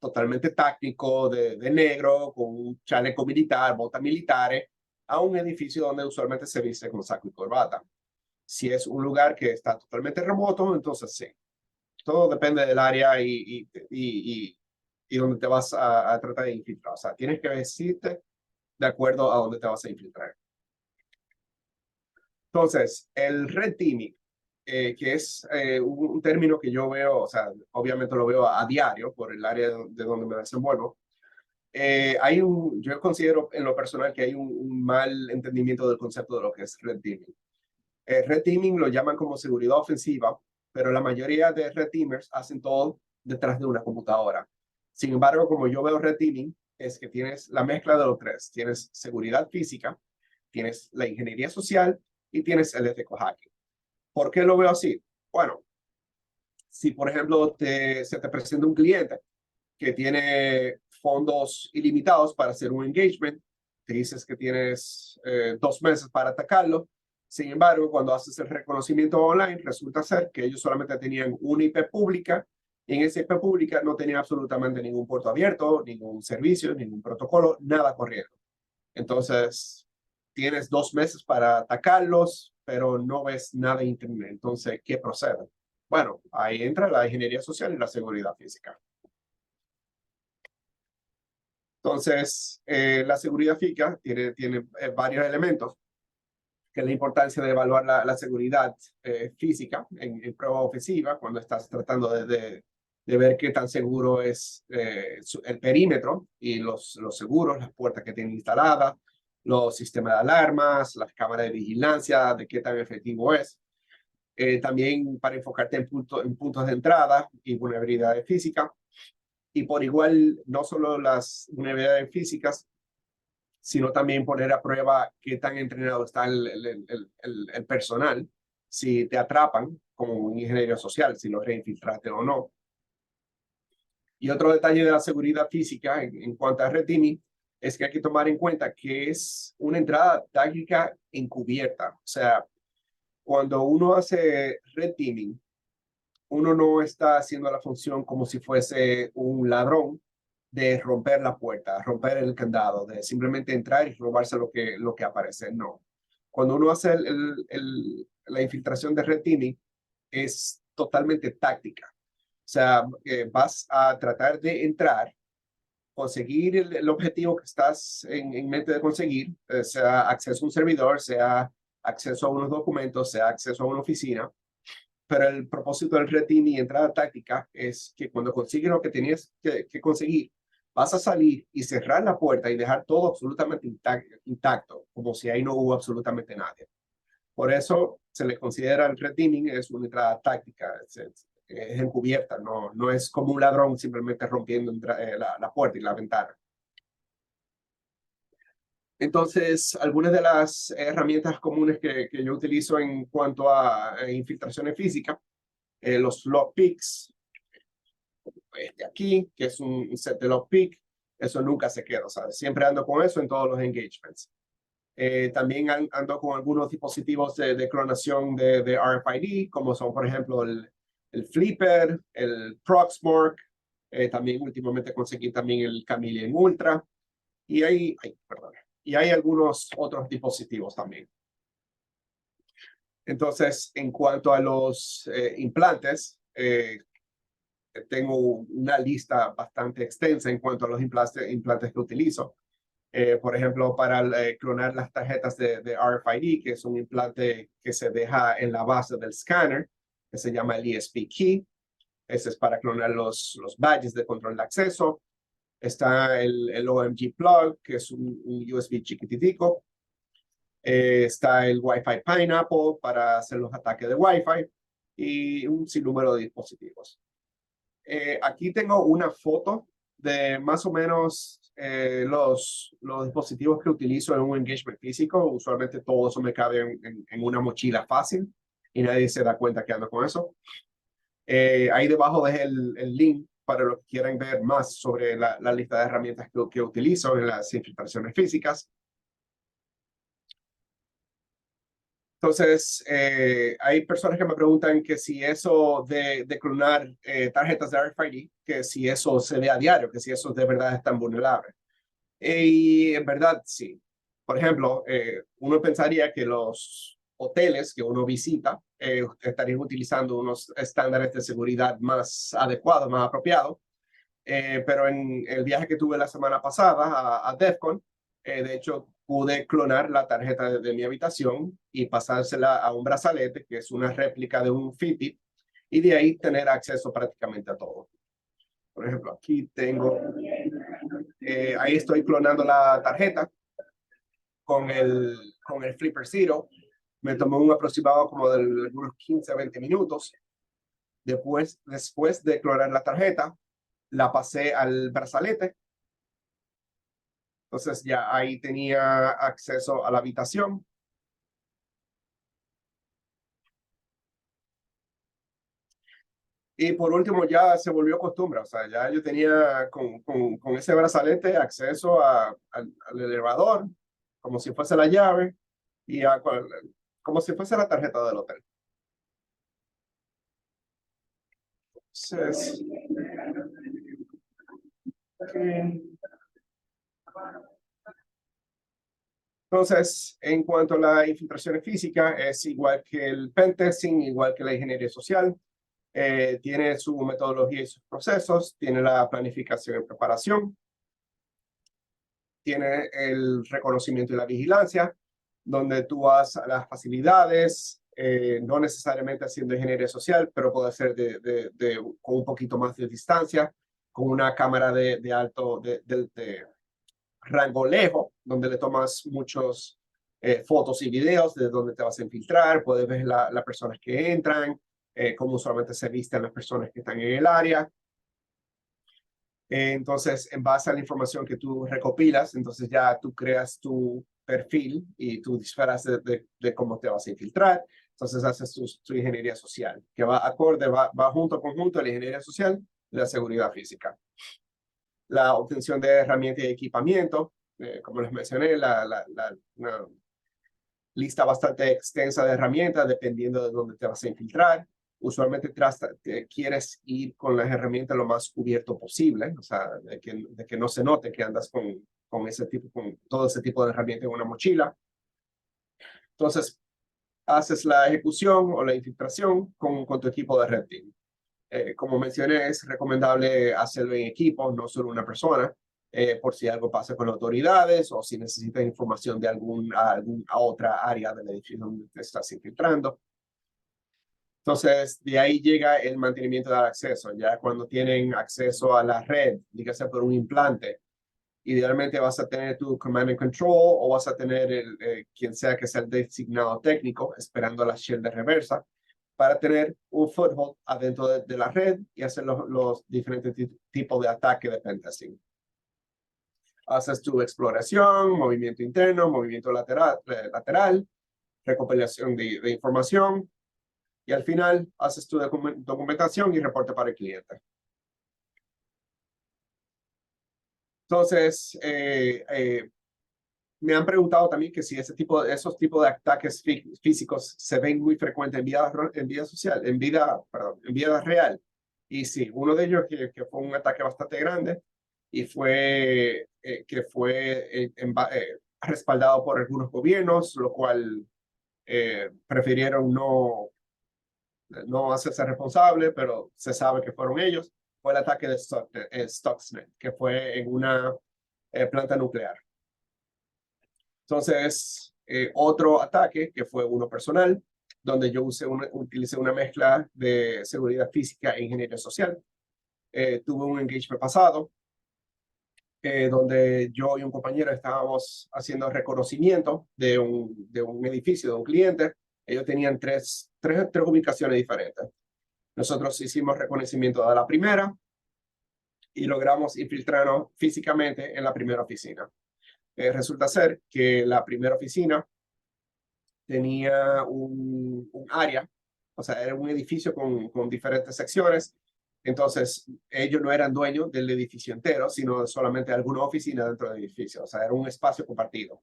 totalmente táctico de negro con un chaleco militar, botas militares, a un edificio donde usualmente se viste con saco y corbata. Si es un lugar que está totalmente remoto, entonces sí. Todo depende del área y dónde te vas a tratar de infiltrar. O sea, tienes que vestirte de acuerdo a dónde te vas a infiltrar. Entonces, el red teaming, que es un término que yo veo, o sea, obviamente lo veo a diario por el área de donde me desenvuelvo. Yo considero en lo personal que hay un mal entendimiento del concepto de lo que es red teaming. Red teaming lo llaman como seguridad ofensiva, pero la mayoría de red teamers hacen todo detrás de una computadora. Sin embargo, como yo veo red teaming, es que tienes la mezcla de los tres. Tienes seguridad física, tienes la ingeniería social y tienes el ethical hacking. ¿Por qué lo veo así? Bueno, si por ejemplo se te presenta un cliente que tiene fondos ilimitados para hacer un engagement, te dices que tienes 2 meses para atacarlo. Sin embargo, cuando haces el reconocimiento online, resulta ser que ellos solamente tenían una IP pública y en esa IP pública no tenían absolutamente ningún puerto abierto, ningún servicio, ningún protocolo, nada corriendo. Entonces, tienes 2 meses para atacarlos, pero no ves nada de internet. Entonces, ¿qué procede? Bueno, ahí entra la ingeniería social y la seguridad física. Entonces, la seguridad física tiene varios elementos, que es la importancia de evaluar la seguridad física en prueba ofensiva, cuando estás tratando de ver qué tan seguro es el perímetro y los seguros, las puertas que tienen instaladas, los sistemas de alarmas, las cámaras de vigilancia, de qué tan efectivo es. También para enfocarte en puntos de entrada y vulnerabilidades físicas. Y por igual, no solo las vulnerabilidades físicas, sino también poner a prueba qué tan entrenado está el personal, si te atrapan como un ingeniero social, si lo reinfiltraste o no. Y otro detalle de la seguridad física en cuanto a red teaming es que hay que tomar en cuenta que es una entrada táctica encubierta. O sea, cuando uno hace red teaming, uno no está haciendo la función como si fuese un ladrón de romper la puerta, romper el candado, de simplemente entrar y robarse lo que aparece. No. Cuando uno hace la infiltración de red teaming, es totalmente táctica. O sea, vas a tratar de entrar, conseguir el objetivo que estás en mente de conseguir, sea acceso a un servidor, sea acceso a unos documentos, sea acceso a una oficina, pero el propósito del red team y entrada táctica es que cuando consigues lo que tenías que conseguir, vas a salir y cerrar la puerta y dejar todo absolutamente intacto, como si ahí no hubo absolutamente nadie. Por eso se le considera el red teaming es una entrada táctica, es encubierta, no es como un ladrón simplemente rompiendo la puerta y la ventana. Entonces, algunas de las herramientas comunes que yo utilizo en cuanto a infiltraciones físicas, los lockpicks, este aquí, que es un set de lockpick, eso nunca se queda, ¿sabes? Siempre ando con eso en todos los engagements. También ando con algunos dispositivos de clonación de RFID, como son, por ejemplo, el Flipper, el Proxmark, también últimamente conseguí también el Chameleon Ultra, y y hay algunos otros dispositivos también. Entonces, en cuanto a los implantes, tengo una lista bastante extensa en cuanto a los implantes que utilizo. Por ejemplo, para clonar las tarjetas de RFID, que es un implante que se deja en la base del escáner, que se llama el ESP Key. Ese es para clonar los badges de control de acceso. Está el OMG Plug, que es un USB chiquititico. Está el Wi-Fi Pineapple para hacer los ataques de Wi-Fi y un sinnúmero de dispositivos. Aquí tengo una foto de más o menos los dispositivos que utilizo en un engagement físico. Usualmente todo eso me cabe en una mochila fácil y nadie se da cuenta que ando con eso. Ahí debajo dejé el link para los que quieran ver más sobre la lista de herramientas que utilizo en las infiltraciones físicas. Entonces, hay personas que me preguntan que si eso de clonar tarjetas de RFID, que si eso se ve a diario, que si eso de verdad es tan vulnerable. Y en verdad, sí. Por ejemplo, uno pensaría que los hoteles que uno visita estarían utilizando unos estándares de seguridad más adecuados, más apropiados. Pero en el viaje que tuve la semana pasada a DEFCON, de hecho, pude clonar la tarjeta de mi habitación y pasársela a un brazalete, que es una réplica de un Fitbit, y de ahí tener acceso prácticamente a todo. Por ejemplo, aquí tengo, ahí estoy clonando la tarjeta con el Flipper Zero. Me tomó un aproximado como de unos 15 a 20 minutos. Después de clonar la tarjeta, la pasé al brazalete. Entonces ya ahí tenía acceso a la habitación. Y por último ya se volvió costumbre, o sea, ya yo tenía con ese brazalete acceso al elevador, como si fuese la llave, y como si fuese la tarjeta del hotel. Entonces, entonces, en cuanto a la infiltración física, es igual que el pentesting, igual que la ingeniería social. Tiene su metodología y sus procesos, tiene la planificación y preparación, tiene el reconocimiento y la vigilancia, donde tú vas a las facilidades, no necesariamente haciendo ingeniería social, pero puede ser con un poquito más de distancia, con una cámara de alto, de rango lejos, donde le tomas muchos fotos y videos de dónde te vas a infiltrar, puedes ver las personas que entran, cómo usualmente se visten las personas que están en el área. Entonces, en base a la información que tú recopilas, entonces ya tú creas tu perfil y tú disparas de cómo te vas a infiltrar. Entonces haces tu ingeniería social, que va acorde, va junto a la ingeniería social y la seguridad física. La obtención de herramientas y equipamiento, como les mencioné, una lista bastante extensa de herramientas dependiendo de dónde te vas a infiltrar. Usualmente quieres ir con las herramientas lo más cubierto posible, o sea, de que no se note que andas con todo ese tipo de herramientas en una mochila. Entonces, haces la ejecución o la infiltración con tu equipo de Red Team. Como mencioné, es recomendable hacerlo en equipo, no solo una persona, por si algo pasa con autoridades o si necesitas información de a otra área del edificio donde te estás infiltrando. Entonces, de ahí llega el mantenimiento del acceso. Ya cuando tienen acceso a la red, dígase por un implante, idealmente vas a tener tu command and control o vas a tener quien sea que sea el designado técnico esperando la shell de reversa para tener un foothold adentro de la red y hacer los diferentes tipos de ataque de pentesting. Haces tu exploración, movimiento interno, movimiento lateral, recopilación de información y al final haces tu documentación y reporte para el cliente. Entonces, me han preguntado también que si esos tipos de ataques físicos se ven muy frecuentes en vida real. Y sí, uno de ellos que fue un ataque bastante grande y que fue respaldado por algunos gobiernos, lo cual prefirieron no hacerse responsable, pero se sabe que fueron ellos. fue el ataque de Stuxnet, que fue en una planta nuclear. Entonces, otro ataque, que fue uno personal, donde yo utilicé una mezcla de seguridad física e ingeniería social. Tuve un engagement pasado, donde yo y un compañero estábamos haciendo reconocimiento de un edificio, de un cliente. Ellos tenían tres ubicaciones diferentes. Nosotros hicimos reconocimiento de la primera y logramos infiltrarnos físicamente en la primera oficina. Resulta ser que la primera oficina tenía un área, o sea, era un edificio con diferentes secciones. Entonces, ellos no eran dueños del edificio entero, sino solamente alguna oficina dentro del edificio. O sea, era un espacio compartido.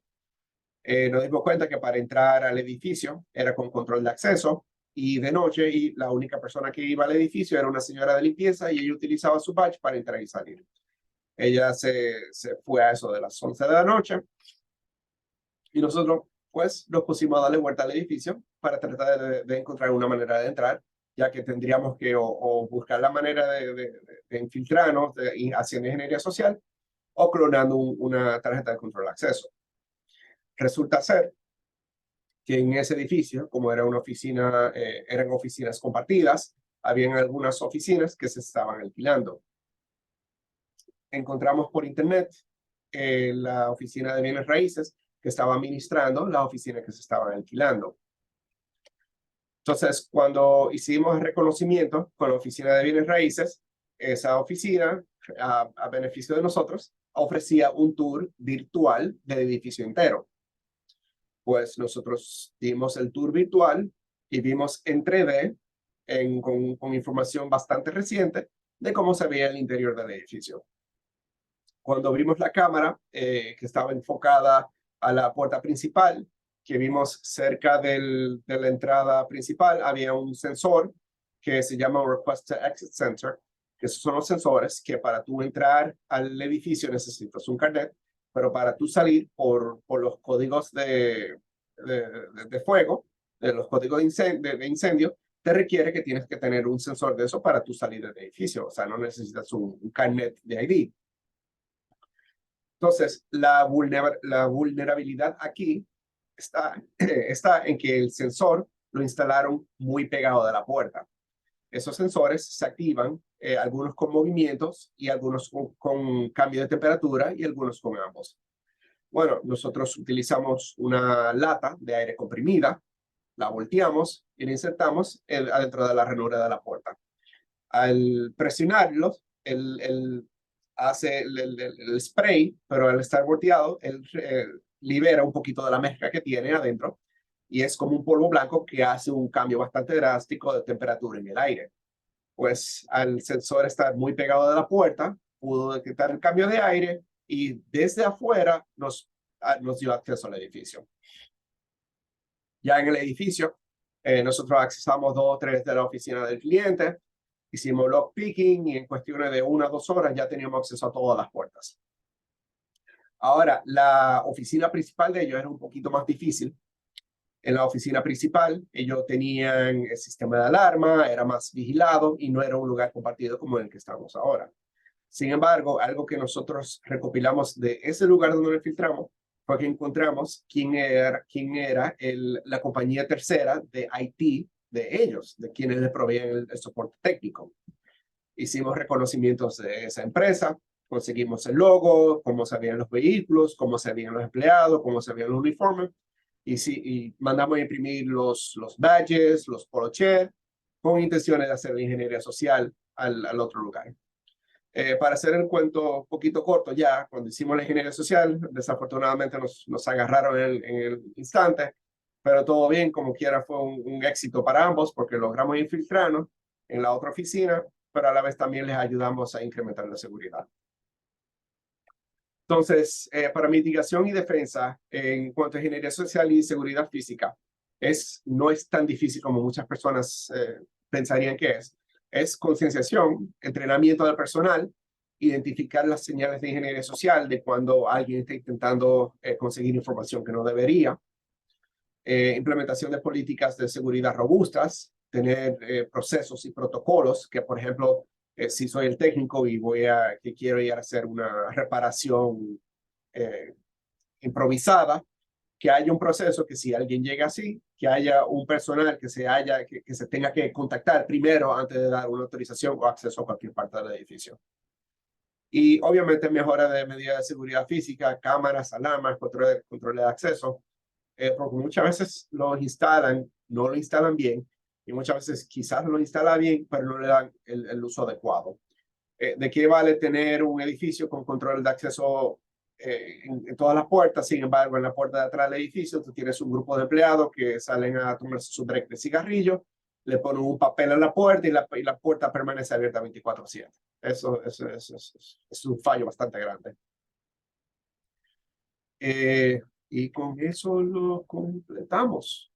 Nos dimos cuenta que para entrar al edificio era con control de acceso y de noche, y la única persona que iba al edificio era una señora de limpieza y ella utilizaba su badge para entrar y salir. Ella se fue a eso de las 11 de la noche y nosotros pues nos pusimos a darle vuelta al edificio para tratar de encontrar una manera de entrar, ya que tendríamos que o buscar la manera de infiltrarnos haciendo ingeniería social o clonando una tarjeta de control de acceso. Resulta ser que en ese edificio, como era una oficina, eran oficinas compartidas, habían algunas oficinas que se estaban alquilando. Encontramos por internet la oficina de bienes raíces que estaba administrando la oficina que se estaban alquilando. Entonces, cuando hicimos el reconocimiento con la oficina de bienes raíces, esa oficina, a beneficio de nosotros, ofrecía un tour virtual del edificio entero. Pues nosotros dimos el tour virtual y vimos en 3D, con información bastante reciente, de cómo se veía el interior del edificio. Cuando abrimos la cámara, que estaba enfocada a la puerta principal, que vimos cerca de la entrada principal, había un sensor que se llama un Request to Exit Sensor, que esos son los sensores que para tú entrar al edificio necesitas un carnet, pero para tú salir por los códigos de fuego, de los códigos de incendio, te requiere que tienes que tener un sensor de eso para tú salir del edificio. O sea, no necesitas un carnet de ID. Entonces, la vulnerabilidad aquí está en que el sensor lo instalaron muy pegado de la puerta. Esos sensores se activan, algunos con movimientos y algunos con cambio de temperatura y algunos con ambos. Bueno, nosotros utilizamos una lata de aire comprimida, la volteamos y la insertamos adentro de la ranura de la puerta. Al presionarlo, hace el spray, pero al estar volteado, él libera un poquito de la mezcla que tiene adentro y es como un polvo blanco que hace un cambio bastante drástico de temperatura en el aire. Pues al sensor estar muy pegado de la puerta, pudo detectar el cambio de aire y desde afuera nos dio acceso al edificio. Ya en el edificio, nosotros accesamos 2 o 3 de la oficina del cliente, hicimos lockpicking y en cuestiones de 1 o 2 horas ya teníamos acceso a todas las puertas. Ahora, la oficina principal de ellos era un poquito más difícil. En la oficina principal, ellos tenían el sistema de alarma, era más vigilado y no era un lugar compartido como el que estamos ahora. Sin embargo, algo que nosotros recopilamos de ese lugar donde nos filtramos fue que encontramos quién era la compañía tercera de IT de ellos, de quienes les proveían el soporte técnico. Hicimos reconocimientos de esa empresa, conseguimos el logo, cómo se veían los vehículos, cómo se veían los empleados, cómo se veían los uniformes, y mandamos a imprimir los badges, los polocher, con intenciones de hacer la ingeniería social al otro lugar. Para hacer el cuento un poquito corto ya, cuando hicimos la ingeniería social, desafortunadamente nos agarraron en el instante, pero todo bien, como quiera fue un éxito para ambos porque logramos infiltrarnos en la otra oficina, pero a la vez también les ayudamos a incrementar la seguridad. Entonces, para mitigación y defensa, en cuanto a ingeniería social y seguridad física, no es tan difícil como muchas personas pensarían que es. Es concienciación, entrenamiento del personal, identificar las señales de ingeniería social de cuando alguien está intentando conseguir información que no debería, implementación de políticas de seguridad robustas, tener procesos y protocolos que, por ejemplo, si soy el técnico y que quiero ir a hacer una reparación improvisada, que haya un proceso que si alguien llega así, que haya un personal que se tenga que contactar primero antes de dar una autorización o acceso a cualquier parte del edificio. Y obviamente mejora de medidas de seguridad física, cámaras, alarmas, control de acceso, porque muchas veces no lo instalan bien, y muchas veces quizás lo instalan bien, pero no le dan el uso adecuado. ¿De qué vale tener un edificio con control de acceso en todas las puertas? Sin embargo, en la puerta de atrás del edificio, tú tienes un grupo de empleados que salen a tomarse su break de cigarrillo, le ponen un papel en la puerta y la puerta permanece abierta 24/7. Eso es un fallo bastante grande. Y con eso lo completamos.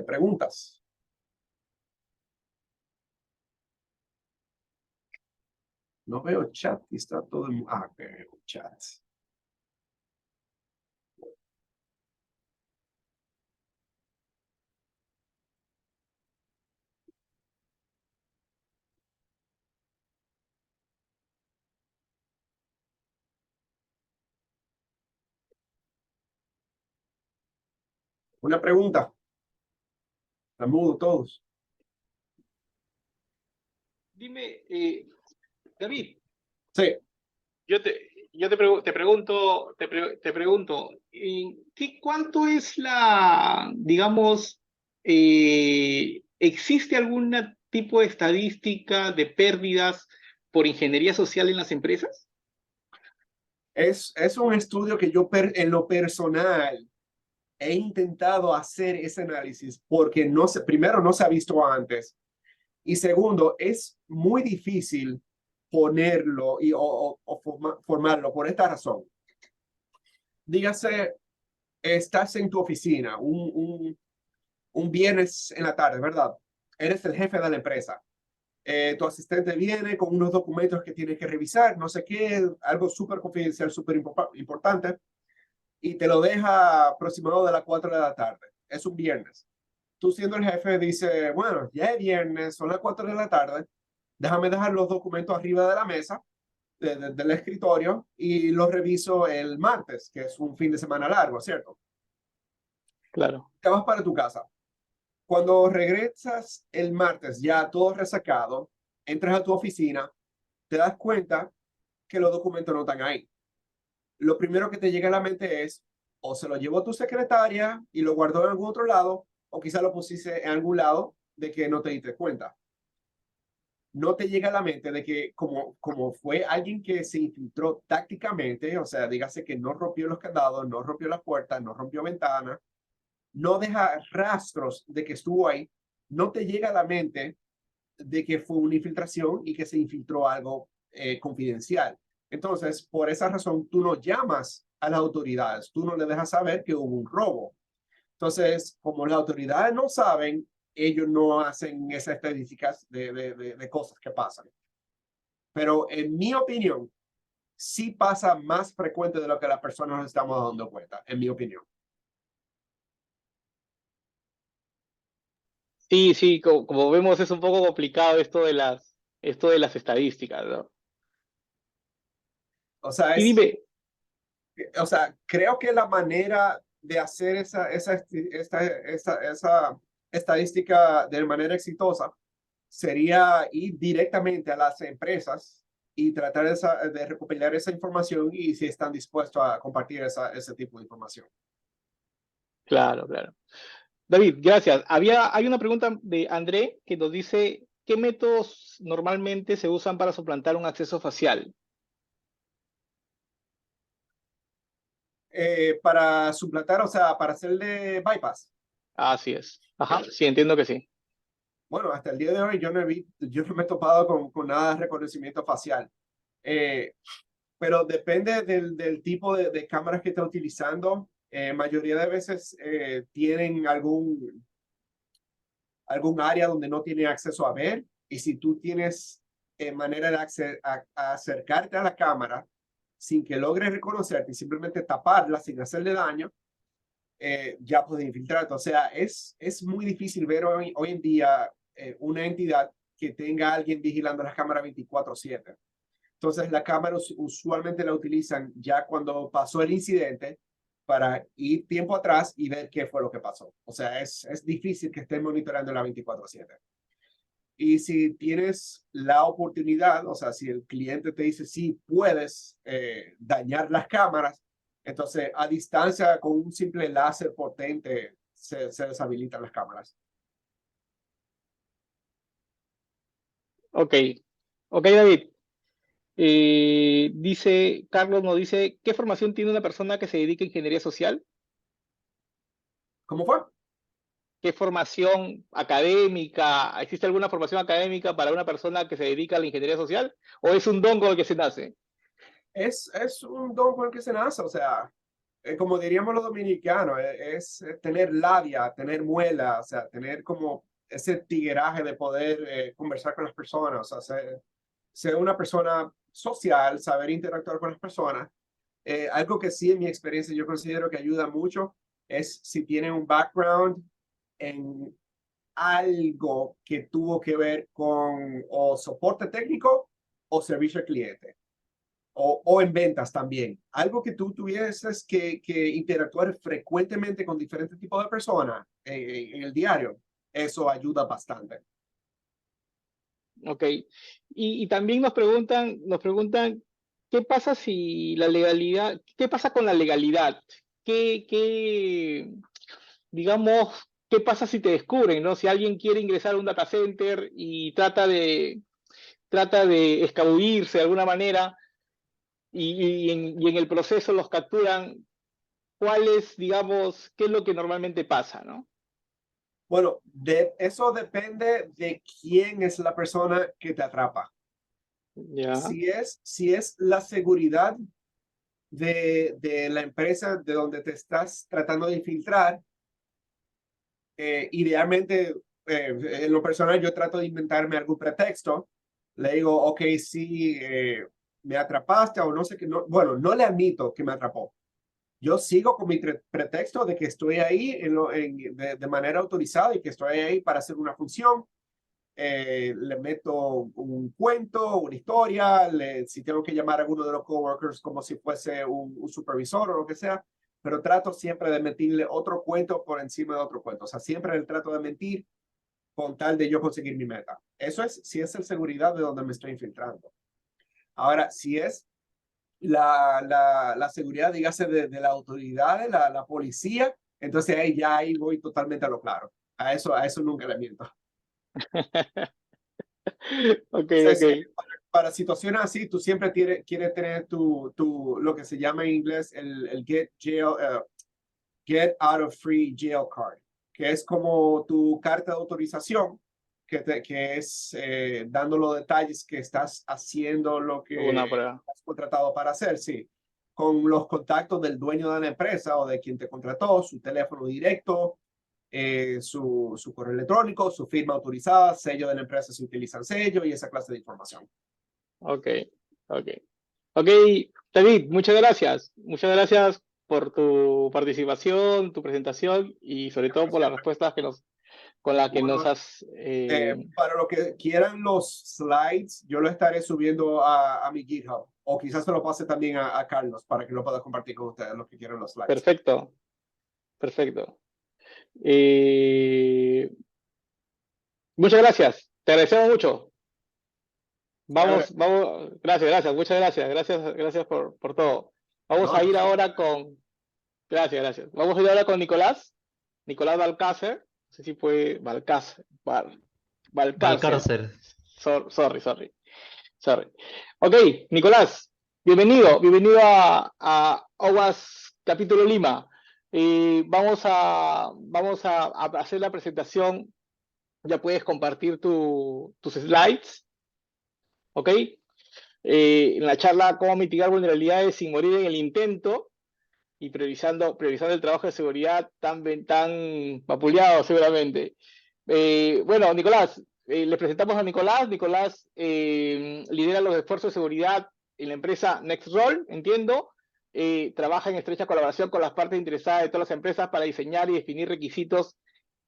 ¿Preguntas? No veo chat y está todo el mundo. Ah, veo chat. Una pregunta. Están mudos todos. Dime, David, Sí. te pregunto, ¿cuánto es digamos, existe algún tipo de estadística de pérdidas por ingeniería social en las empresas? Es un estudio que yo en lo personal he intentado hacer ese análisis porque primero no se ha visto antes y segundo es muy difícil ponerlo formarlo por esta razón. Dígase, estás en tu oficina un viernes en la tarde, ¿verdad? Eres el jefe de la empresa. Tu asistente viene con unos documentos que tienes que revisar, no sé qué, algo súper confidencial, súper importante, y te lo deja aproximado de las 4 de la tarde. Es un viernes. Tú siendo el jefe dice, bueno, ya es viernes, son las 4 de la tarde, déjame dejar los documentos arriba de la mesa, del escritorio, y los reviso el martes, que es un fin de semana largo, ¿cierto? Claro. Te vas para tu casa. Cuando regresas el martes, ya todo resacado, entras a tu oficina, te das cuenta que los documentos no están ahí. Lo primero que te llega a la mente es, o se lo llevó a tu secretaria y lo guardó en algún otro lado, o quizá lo pusiste en algún lado de que no te diste cuenta. No te llega a la mente de que como fue alguien que se infiltró tácticamente, o sea, dígase que no rompió los candados, no rompió las puertas, no rompió ventanas, no deja rastros de que estuvo ahí, no te llega a la mente de que fue una infiltración y que se infiltró algo confidencial. Entonces, por esa razón, tú no llamas a las autoridades, tú no le dejas saber que hubo un robo. Entonces, como las autoridades no saben, ellos no hacen esas estadísticas de cosas que pasan. Pero en mi opinión, sí pasa más frecuente de lo que las personas nos estamos dando cuenta, en mi opinión. Sí, sí, como vemos es un poco complicado esto de las estadísticas, ¿no? O sea, Y dime, creo que la manera de hacer esa estadística de manera exitosa sería ir directamente a las empresas y tratar de recopilar esa información y si están dispuestos a compartir ese tipo de información. claro, claro. David, gracias. Hay una pregunta de André que nos dice, ¿qué métodos normalmente se usan para suplantar un acceso facial? Para suplantar, o sea, para hacerle bypass. Así es. Ajá, sí, entiendo que sí. Bueno, hasta el día de hoy yo no me he topado con nada de reconocimiento facial. Pero depende del tipo de cámaras que está utilizando. Mayoría de veces tienen algún área donde no tiene acceso a ver. Y si tú tienes manera de a acercarte a la cámara sin que logre reconocerte y simplemente taparla sin hacerle daño, ya puedes infiltrarte. O sea, es muy difícil ver hoy en día una entidad que tenga alguien vigilando las cámaras 24/7. Entonces, la cámara usualmente la utilizan ya cuando pasó el incidente para ir tiempo atrás y ver qué fue lo que pasó. O sea, es difícil que estén monitoreando la 24/7. Y si tienes la oportunidad, o sea, si el cliente te dice, sí, puedes dañar las cámaras, entonces a distancia con un simple láser potente se deshabilitan las cámaras. Ok, ok, David. Carlos nos dice, ¿qué formación tiene una persona que se dedica a ingeniería social? ¿Cómo fue? ¿Qué formación académica? ¿Existe alguna formación académica para una persona que se dedica a la ingeniería social? ¿O es un don con el que se nace? Es un don con el que se nace, o sea, como diríamos los dominicanos, es tener labia, tener muela, o sea, tener como ese tigueraje de poder conversar con las personas, o sea, ser una persona social, saber interactuar con las personas. Algo que sí en mi experiencia yo considero que ayuda mucho es si tienen un background en algo que tuvo que ver con o soporte técnico o servicio al cliente o en ventas también. Algo que tú tuvieses que interactuar frecuentemente con diferentes tipos de personas en el diario, eso ayuda bastante. Ok. Y también nos preguntan, ¿qué pasa si la legalidad, qué pasa con la legalidad? Digamos, ¿qué pasa si te descubren, ¿no? Si alguien quiere ingresar a un data center y trata de escabullirse de alguna manera y en el proceso los capturan, ¿cuál es, digamos, qué es lo que normalmente pasa, ¿no? Bueno, eso depende de quién es la persona que te atrapa. Ya, Si es la seguridad de la empresa de donde te estás tratando de infiltrar, idealmente, en lo personal, yo trato de inventarme algún pretexto. Le digo, ok, sí, me atrapaste o no sé qué. No, bueno, no le admito que me atrapó. Yo sigo con mi pretexto de que estoy ahí de manera autorizada y que estoy ahí para hacer una función. Le meto un cuento, una historia, si tengo que llamar a alguno de los coworkers como si fuese un supervisor o lo que sea, pero trato siempre de meterle otro cuento por encima de otro cuento. O sea, siempre el trato de mentir con tal de yo conseguir mi meta. Eso es si es el seguridad de donde me estoy infiltrando. Ahora, si es la seguridad, dígase, de la autoridad, de la policía, entonces ahí voy totalmente a lo claro. A eso nunca le miento. ok, ok. Entonces, para situaciones así, tú siempre quieres tener lo que se llama en inglés el get out of free jail card, que es como tu carta de autorización, que es dando los detalles que estás haciendo lo Una que prueba. has contratado para hacer, sí, con los contactos del dueño de la empresa o de quien te contrató, su teléfono directo, su correo electrónico, su firma autorizada, sello de la empresa si utilizan sello y esa clase de información. Ok, ok. Ok, David, muchas gracias. Muchas gracias por tu participación, tu presentación y sobre todo por las respuestas con las que nos Bueno, has... para lo que quieran los slides, yo lo estaré subiendo a mi GitHub. O quizás se lo pase también a Carlos para que lo pueda compartir con ustedes, los que quieran los slides. Perfecto, perfecto. Eh, Muchas gracias, te agradecemos mucho. Chévere. Gracias, muchas gracias por todo. Vamos No, a no ir sé. ahora gracias. Vamos a ir ahora con Nicolás Balcácer. No sé si fue Balcárcel. Valcárcel. Sorry. Ok, Nicolás, bienvenido a OWASP Capítulo Lima. Vamos a hacer la presentación. Ya puedes compartir tus slides, ¿ok? En la charla cómo mitigar vulnerabilidades sin morir en el intento y priorizando el trabajo de seguridad tan vapuleado seguramente. Bueno, Nicolás, les presentamos a Nicolás. Nicolás lidera los esfuerzos de seguridad en la empresa NextRoll, entiendo. Trabaja en estrecha colaboración con las partes interesadas de todas las empresas para diseñar y definir requisitos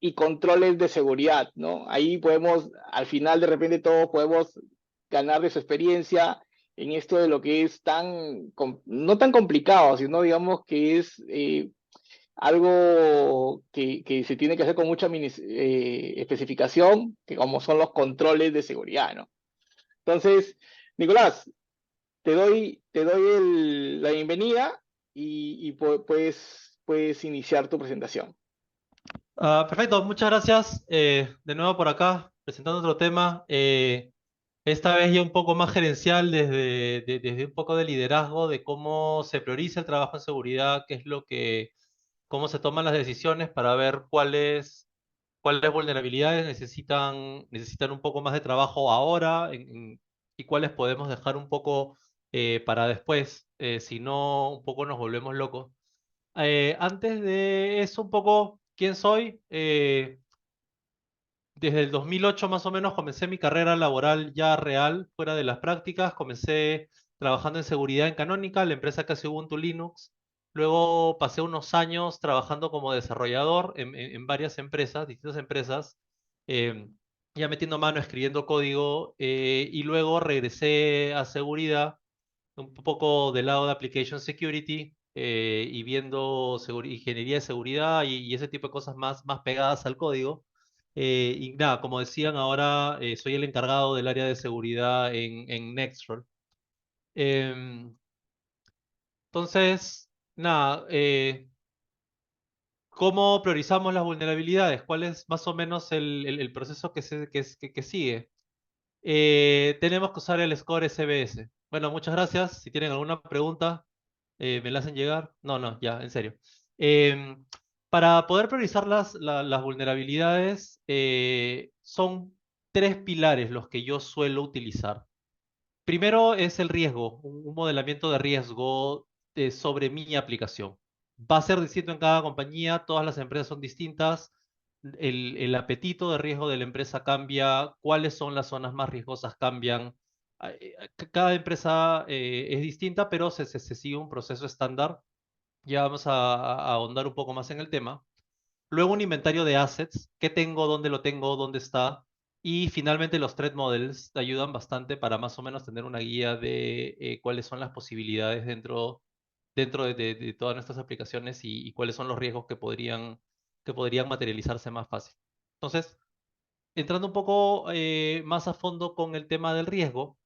y controles de seguridad, ¿no? Ahí podemos, al final de repente todos podemos ganar de su experiencia en esto de lo que es no tan complicado, sino digamos que es algo que se tiene que hacer con mucha especificación, que como son los controles de seguridad, ¿no? Entonces, Nicolás, te doy la bienvenida y puedes iniciar tu presentación. Perfecto, muchas gracias. De nuevo por acá, presentando otro tema. Esta vez ya un poco más gerencial desde un poco de liderazgo de cómo se prioriza el trabajo en seguridad, cómo se toman las decisiones para ver cuáles vulnerabilidades necesitan un poco más de trabajo ahora y cuáles podemos dejar un poco para después, si no, un poco nos volvemos locos. Antes de eso, un poco quién soy. Desde el 2008 más o menos comencé mi carrera laboral ya real, fuera de las prácticas. Comencé trabajando en seguridad en Canonical, la empresa que hace Ubuntu Linux. Luego pasé unos años trabajando como desarrollador en varias empresas, distintas empresas, eh, ya metiendo mano, escribiendo código, y luego regresé a seguridad, un poco del lado de Application Security, y viendo ingeniería de seguridad y ese tipo de cosas más pegadas al código. Y nada, como decían, ahora soy el encargado del área de seguridad en Nextdoor. Em, entonces, nada, ¿cómo priorizamos las vulnerabilidades? ¿Cuál es más o menos el proceso que sigue? Tenemos que usar el score SBS. Bueno, muchas gracias. Si tienen alguna pregunta, me la hacen llegar. No, no, ya, en serio. Em, para poder priorizar las vulnerabilidades, son tres pilares los que yo suelo utilizar. Primero es el riesgo, un modelamiento de riesgo sobre mi aplicación. Va a ser distinto en cada compañía, todas las empresas son distintas, el apetito de riesgo de la empresa cambia, cuáles son las zonas más riesgosas cambian. Cada empresa es distinta, pero se sigue un proceso estándar. Ya vamos a ahondar un poco más en el tema. Luego un inventario de assets, qué tengo, dónde está. Y finalmente los threat models te ayudan bastante para más o menos tener una guía de cuáles son las posibilidades dentro de todas nuestras aplicaciones y cuáles son los riesgos que podrían materializarse más fácil. Entonces, entrando un poco más a fondo con el tema del riesgo,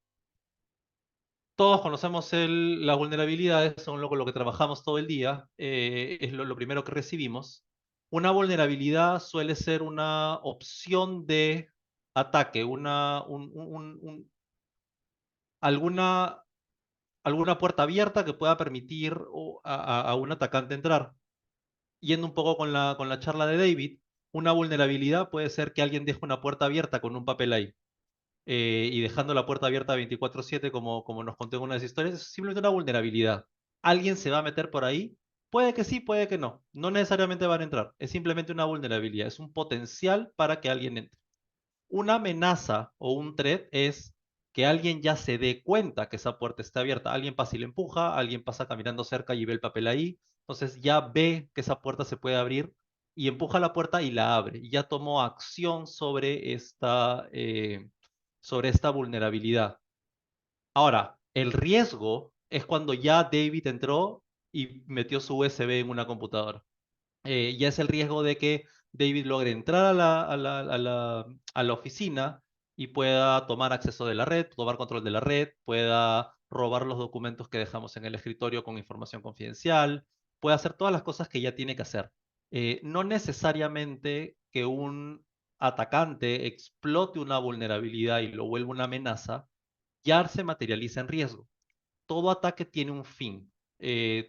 todos conocemos las vulnerabilidades, son con lo que trabajamos todo el día, es lo primero que recibimos. Una vulnerabilidad suele ser una opción de ataque, alguna, alguna puerta abierta que pueda permitir a un atacante entrar. Yendo un poco con la charla de David, una vulnerabilidad puede ser que alguien deje una puerta abierta con un papel ahí. Y dejando la puerta abierta 24/7, como nos contó en una de las historias, es simplemente una vulnerabilidad. ¿Alguien se va a meter por ahí? Puede que sí, puede que no. No necesariamente van a entrar. Es simplemente una vulnerabilidad. Es un potencial para que alguien entre. Una amenaza o un threat es que alguien ya se dé cuenta que esa puerta está abierta. Alguien pasa y le empuja, alguien pasa caminando cerca y ve el papel ahí. Entonces ya ve que esa puerta se puede abrir y empuja la puerta y la abre. Y ya tomó acción sobre esta vulnerabilidad. Ahora, el riesgo es cuando ya David entró y metió su USB en una computadora. Ya es el riesgo de que David logre entrar a la oficina y pueda tomar acceso de la red, tomar control de la red, pueda robar los documentos que dejamos en el escritorio con información confidencial, puede hacer todas las cosas que ya tiene que hacer. No necesariamente que un atacante explote una vulnerabilidad y lo vuelva una amenaza, ya se materializa en riesgo. Todo ataque tiene un fin,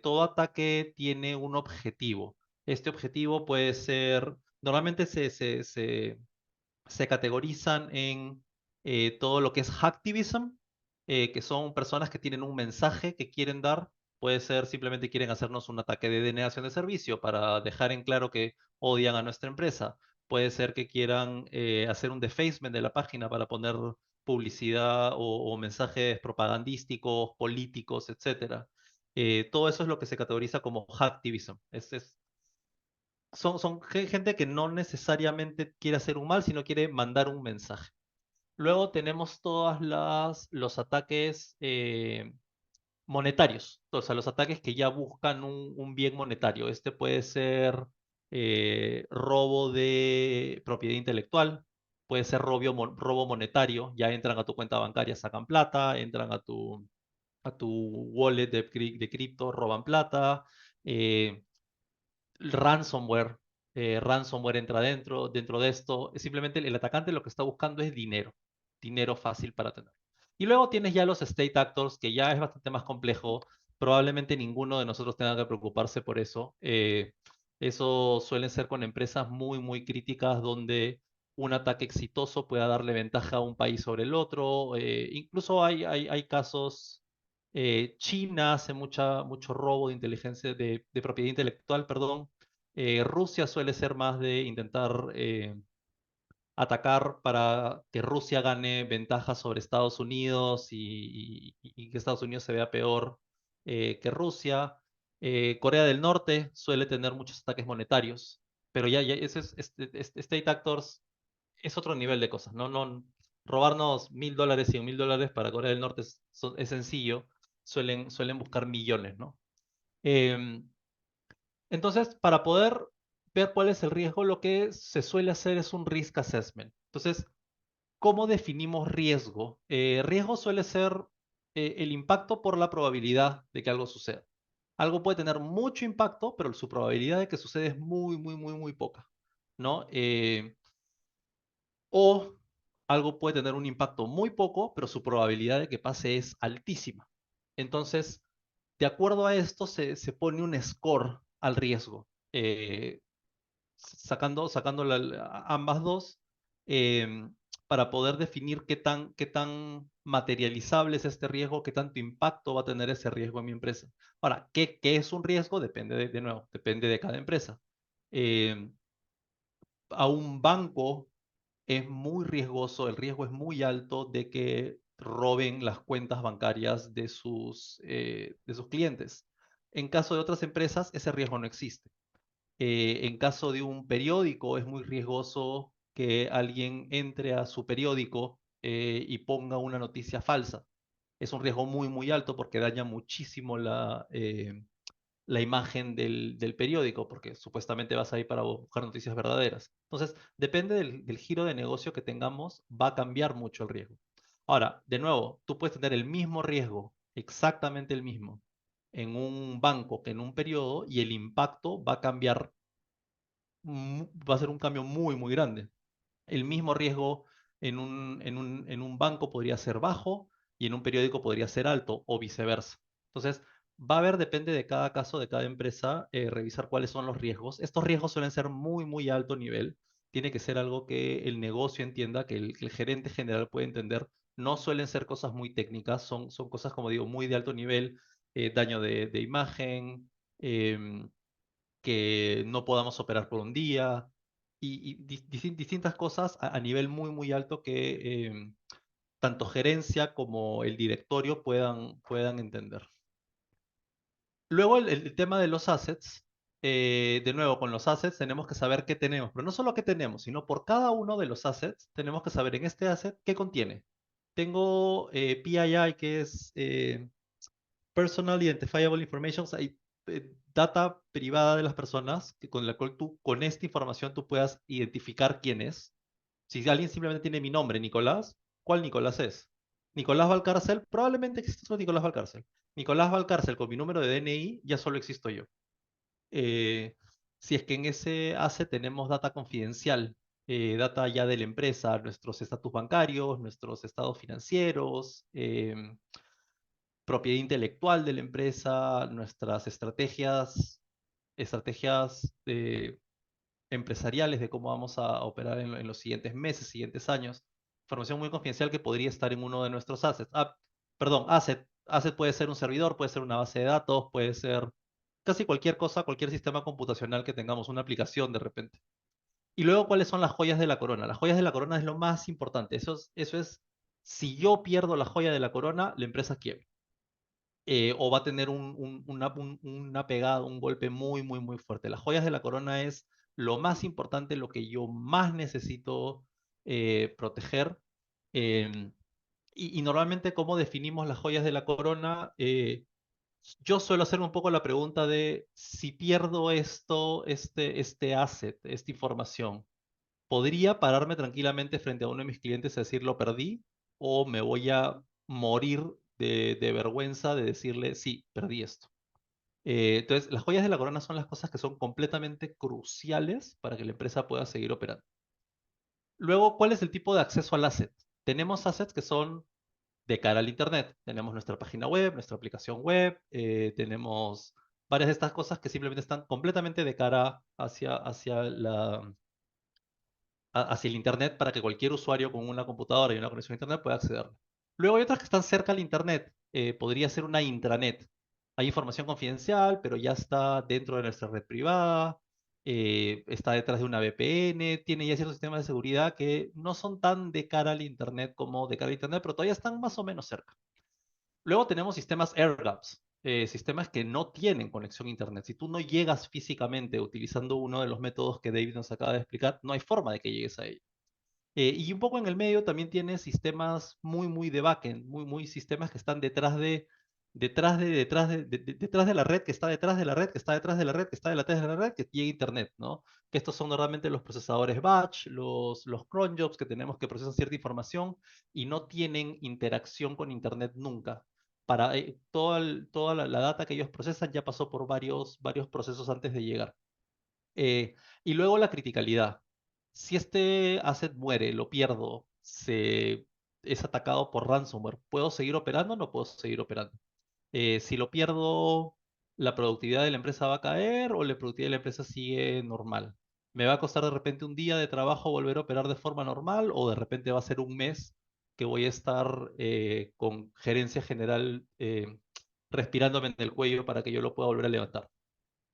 todo ataque tiene un objetivo. Este objetivo puede ser, normalmente se categorizan en todo lo que es hacktivism, que son personas que tienen un mensaje que quieren dar. Puede ser simplemente quieren hacernos un ataque de denegación de servicio para dejar en claro que odian a nuestra empresa. Puede ser que quieran hacer un defacement de la página para poner publicidad o mensajes propagandísticos, políticos, etcétera. Todo eso es lo que se categoriza como hacktivism. son gente que no necesariamente quiere hacer un mal, sino quiere mandar un mensaje. Luego tenemos los ataques monetarios, o sea, los ataques que ya buscan un bien monetario. Este puede ser robo de propiedad intelectual, puede ser robo monetario, ya entran a tu cuenta bancaria, sacan plata, entran a tu wallet de cripto, roban plata. eh, Ransomware. Ransomware entra dentro de esto. Simplemente el atacante lo que está buscando es dinero, dinero fácil para tener. Y luego tienes ya los state actors, que ya es bastante más complejo. Probablemente ninguno de nosotros tenga que preocuparse por eso. Eso suelen ser con empresas muy, muy críticas donde un ataque exitoso pueda darle ventaja a un país sobre el otro. Incluso hay casos. China hace mucho robo de inteligencia, de propiedad intelectual, perdón. Rusia suele ser más de intentar atacar para que Rusia gane ventaja sobre Estados Unidos y que Estados Unidos se vea peor que Rusia. Corea del Norte suele tener muchos ataques monetarios, pero ya ese State Actors es otro nivel de cosas, ¿no? Robarnos $1.000, $100.000 para Corea del Norte es sencillo, suelen buscar millones, ¿no? Em, entonces, para poder ver cuál es el riesgo, lo que se suele hacer es un risk assessment. Entonces, ¿cómo definimos riesgo? Riesgo suele ser el impacto por la probabilidad de que algo suceda. Algo puede tener mucho impacto, pero su probabilidad de que suceda es muy, muy, muy, muy poca, ¿no? O algo puede tener un impacto muy poco, pero su probabilidad de que pase es altísima. Entonces, de acuerdo a esto, se pone un score al riesgo, sacando ambas dos, em, para poder definir qué tan materializable es este riesgo, qué tanto impacto va a tener ese riesgo en mi empresa. Ahora, ¿qué es un riesgo? Depende de nuevo, depende de cada empresa. Em, a un banco es muy riesgoso, el riesgo es muy alto de que roben las cuentas bancarias de sus clientes. En caso de otras empresas, ese riesgo no existe. En caso de un periódico, es muy riesgoso que alguien entre a su periódico y ponga una noticia falsa. Es un riesgo muy, muy alto porque daña muchísimo la imagen del periódico, porque supuestamente vas ahí para buscar noticias verdaderas. Entonces, depende del giro de negocio que tengamos, va a cambiar mucho el riesgo. Ahora, de nuevo, tú puedes tener el mismo riesgo, exactamente el mismo, en un banco que en un periodo y el impacto va a cambiar, va a ser un cambio muy, muy grande. El mismo riesgo en un banco podría ser bajo y en un periódico podría ser alto o viceversa. Entonces, va a haber, depende de cada caso, de cada empresa, revisar cuáles son los riesgos. Estos riesgos suelen ser muy, muy alto nivel. Tiene que ser algo que el negocio entienda, que el gerente general puede entender. No suelen ser cosas muy técnicas, son cosas, como digo, muy de alto nivel, daño de imagen, em, que no podamos operar por un día y distintas cosas a nivel muy, muy alto que tanto gerencia como el directorio puedan entender. Luego el tema de los assets. De nuevo, con los assets tenemos que saber qué tenemos, pero no solo qué tenemos, sino por cada uno de los assets tenemos que saber en este asset qué contiene. Tengo PII, que es Personal Identifiable Information, o sea, hay data privada de las personas con la cual tú, con esta información, tú puedas identificar quién es. Si alguien simplemente tiene mi nombre, Nicolás, ¿cuál Nicolás es? Nicolás Valcárcel, probablemente existe otro Nicolás Valcárcel. Nicolás Valcárcel con mi número de DNI, ya solo existo yo. Eh, si es que en ese ACE tenemos data confidencial, data ya de la empresa, nuestros estatus bancarios, nuestros estados financieros, propiedad intelectual de la empresa, nuestras estrategias empresariales de cómo vamos a operar en los siguientes meses, siguientes años. Información muy confidencial que podría estar en uno de nuestros assets. Perdón, asset. Asset puede ser un servidor, puede ser una base de datos, puede ser casi cualquier cosa, cualquier sistema computacional que tengamos, una aplicación de repente. Y luego, ¿cuáles son las joyas de la corona? Las joyas de la corona es lo más importante. Eso es, si yo pierdo la joya de la corona, la empresa quiebra. O va a tener una pegada, un golpe muy, muy, muy fuerte. Las joyas de la corona es lo más importante, lo que yo más necesito proteger. em, y normalmente, ¿cómo definimos las joyas de la corona? Yo suelo hacerme un poco la pregunta de si pierdo este asset, esta información, ¿podría pararme tranquilamente frente a uno de mis clientes y decir lo perdí? ¿O me voy a morir de vergüenza de decirle, sí, perdí esto? Entonces, las joyas de la corona son las cosas que son completamente cruciales para que la empresa pueda seguir operando. Luego, ¿cuál es el tipo de acceso al asset? Tenemos assets que son de cara al Internet. Tenemos nuestra página web, nuestra aplicación web, tenemos varias de estas cosas que simplemente están completamente de cara hacia el Internet para que cualquier usuario con una computadora y una conexión a Internet pueda acceder. Luego hay otras que están cerca al Internet. Podría ser una intranet. Hay información confidencial, pero ya está dentro de nuestra red privada, está detrás de una VPN, tiene ya ciertos sistemas de seguridad que no son tan de cara al Internet como de cara al Internet, pero todavía están más o menos cerca. Luego tenemos sistemas air-gaps, sistemas que no tienen conexión a Internet. Si tú no llegas físicamente utilizando uno de los métodos que David nos acaba de explicar, no hay forma de que llegues a ello. Y un poco en el medio también tienes sistemas muy de backend, muy sistemas que están detrás de la red, que está detrás de la red, que está detrás de la red, que está detrás de la red, que llega a Internet, ¿no? Que estos son normalmente los procesadores batch, los cron jobs que tenemos que procesan cierta información y no tienen interacción con Internet nunca. Toda la data que ellos procesan ya pasó por varios procesos antes de llegar. Eh, y luego la criticalidad. Si este asset muere, lo pierdo, es atacado por ransomware, ¿puedo seguir operando o no puedo seguir operando? Si lo pierdo, ¿la productividad de la empresa va a caer o la productividad de la empresa sigue normal? ¿Me va a costar de repente un día de trabajo volver a operar de forma normal o de repente va a ser un mes que voy a estar con gerencia general respirándome en el cuello para que yo lo pueda volver a levantar?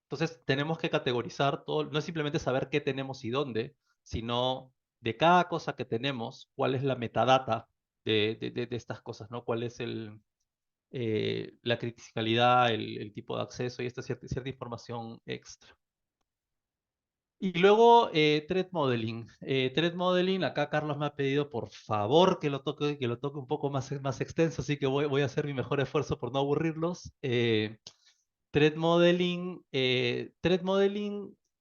Entonces, tenemos que categorizar todo, no es simplemente saber qué tenemos y dónde, sino de cada cosa que tenemos, cuál es la metadata de estas cosas, ¿no? Cuál es la criticalidad, el tipo de acceso y esta cierta información extra. Y luego, threat modeling. Threat modeling, acá Carlos me ha pedido por favor que lo toque un poco más extenso, así que voy a hacer mi mejor esfuerzo por no aburrirlos. Threat modeling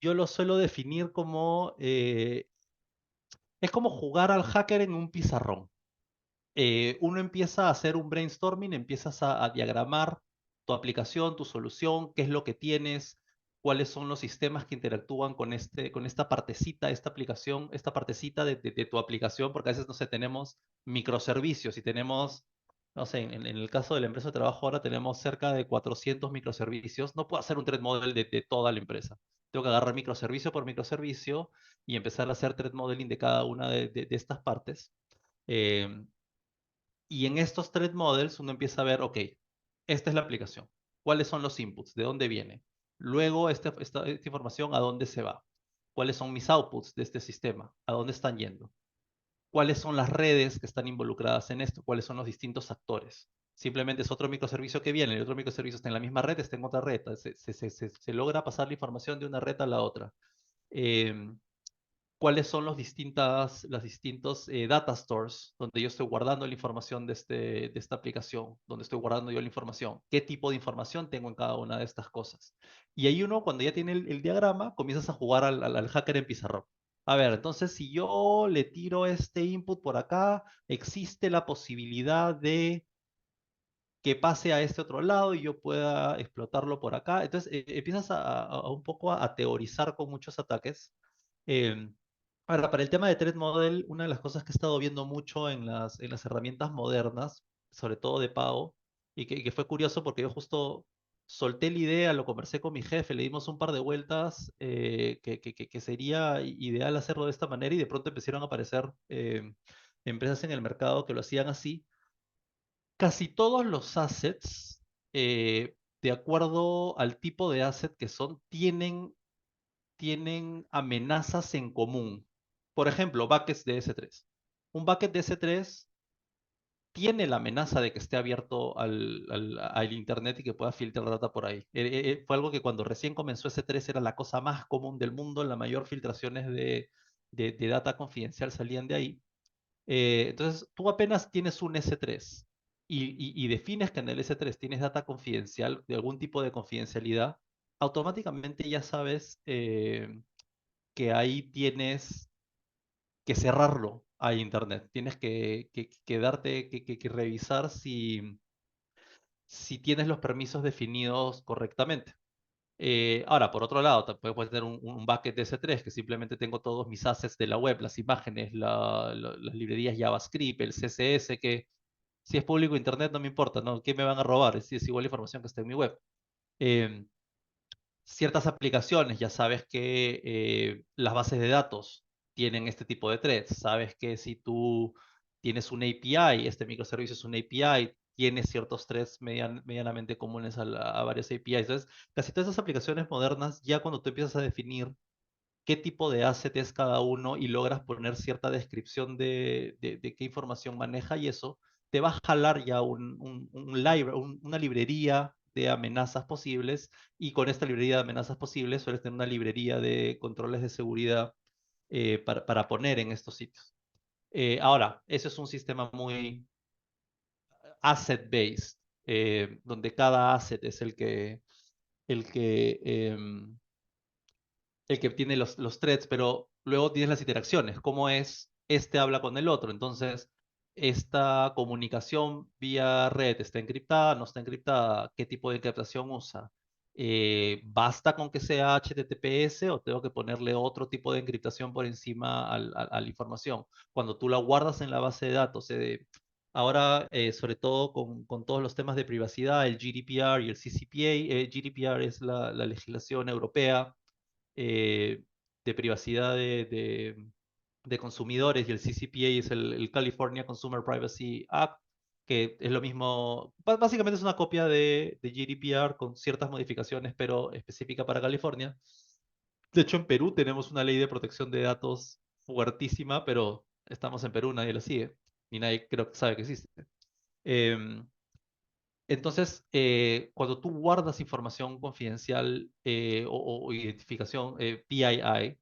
yo lo suelo definir como, es como jugar al hacker en un pizarrón. Uno empieza a hacer un brainstorming, empiezas a diagramar tu aplicación, tu solución, qué es lo que tienes, cuáles son los sistemas que interactúan con esta partecita, esta aplicación, esta partecita de tu aplicación, porque a veces, no sé, tenemos microservicios y tenemos, no sé, en el caso de la empresa de trabajo ahora tenemos cerca de 400 microservicios. No puedo hacer un threat model de toda la empresa. Tengo que agarrar microservicio por microservicio y empezar a hacer threat modeling de cada una de estas partes. Eh, y en estos threat models uno empieza a ver, ok, esta es la aplicación. ¿Cuáles son los inputs? ¿De dónde viene? Luego, esta información, ¿a dónde se va? ¿Cuáles son mis outputs de este sistema? ¿A dónde están yendo? ¿Cuáles son las redes que están involucradas en esto? ¿Cuáles son los distintos actores? Simplemente es otro microservicio que viene, el otro microservicio está en la misma red, está en otra red. Se logra pasar la información de una red a la otra. Em, ¿Cuáles son las distintos data stores donde yo estoy guardando la información de esta aplicación, donde estoy guardando yo la información? ¿Qué tipo de información tengo en cada una de estas cosas? Y ahí uno, cuando ya tiene el diagrama, comienzas a jugar al hacker en pizarrón. A ver, entonces si yo le tiro este input por acá, existe la posibilidad de que pase a este otro lado y yo pueda explotarlo por acá. Entonces empiezas a un poco a teorizar con muchos ataques. Em, Ahora, para el tema de Threat Model, una de las cosas que he estado viendo mucho en las herramientas modernas, sobre todo de pago, y que fue curioso porque yo justo solté la idea, lo conversé con mi jefe, le dimos un par de vueltas, que sería ideal hacerlo de esta manera y de pronto empezaron a aparecer empresas en el mercado que lo hacían así. Casi todos los assets, de acuerdo al tipo de asset que son, tienen amenazas en común. Por ejemplo, buckets de S3. Un bucket de S3 tiene la amenaza de que esté abierto al Internet y que pueda filtrar data por ahí. Fue algo que cuando recién comenzó S3 era la cosa más común del mundo, la mayor filtraciones de data confidencial salían de ahí. Entonces, tú apenas tienes un S3 y defines que en el S3 tienes data confidencial, de algún tipo de confidencialidad, automáticamente ya sabes que ahí tienes que cerrarlo a Internet. Tienes que darte, que revisar si tienes los permisos definidos correctamente. Ahora, por otro lado, puedes tener un bucket de S3 que simplemente tengo todos mis assets de la web, las imágenes, las librerías JavaScript, el CSS, que si es público Internet no me importa, ¿no? ¿Qué me van a robar? Es igual la información que está en mi web. Eh, Ciertas aplicaciones, ya sabes que las bases de datos tienen este tipo de threads. Sabes que si tú tienes un API, este microservicio es un API, tiene ciertos threads medianamente comunes a varios APIs. Entonces, casi todas esas aplicaciones modernas, ya cuando tú empiezas a definir qué tipo de asset es cada uno y logras poner cierta descripción de qué información maneja y eso, te va a jalar ya una librería de amenazas posibles y con esta librería de amenazas posibles sueles tener una librería de controles de seguridad para poner en estos sitios. Ahora, eso es un sistema muy asset-based, donde cada asset es el que el que tiene los threads, pero luego tienes las interacciones, cómo es este habla con el otro. Entonces, esta comunicación vía red está encriptada, no está encriptada, qué tipo de encriptación usa. ¿Basta con que sea HTTPS o tengo que ponerle otro tipo de encriptación por encima a la información? Cuando tú la guardas en la base de datos, ahora, sobre todo con todos los temas de privacidad, el GDPR y el CCPA, GDPR es la legislación europea eh, de privacidad de consumidores y el CCPA es el California Consumer Privacy Act, que es lo mismo, básicamente es una copia de GDPR con ciertas modificaciones, pero específica para California. De hecho, en Perú tenemos una ley de protección de datos fuertísima, pero estamos en Perú, nadie la sigue, ni nadie creo que sabe que existe. Em, entonces, cuando tú guardas información confidencial o identificación PII,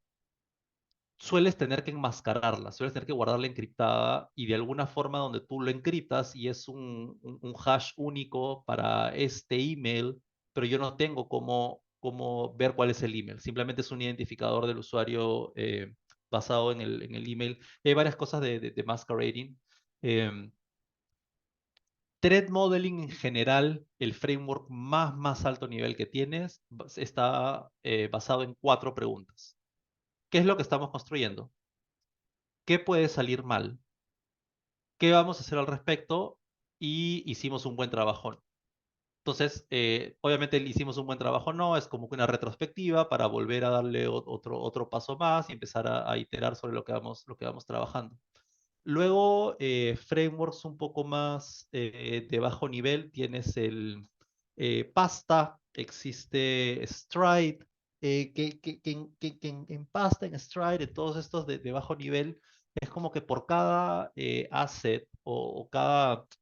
sueles tener que enmascararla, sueles tener que guardarla encriptada y de alguna forma donde tú lo encriptas y es un hash único para este email, pero yo no tengo cómo ver cuál es el email. Simplemente es un identificador del usuario basado en el email. Hay varias cosas de masquerading. Em, Threat modeling en general, el framework más alto nivel que tienes, está basado en 4 preguntas. ¿Qué es lo que estamos construyendo? ¿Qué puede salir mal? ¿Qué vamos a hacer al respecto? Y hicimos un buen trabajo. Entonces, obviamente hicimos un buen trabajo, no, es como que una retrospectiva para volver a darle otro paso más y empezar a iterar sobre lo que vamos trabajando. Luego, frameworks un poco más de bajo nivel, tienes el Pasta, existe Stride, que en Pasta, en Stride, en todos estos de bajo nivel, es como que por cada asset o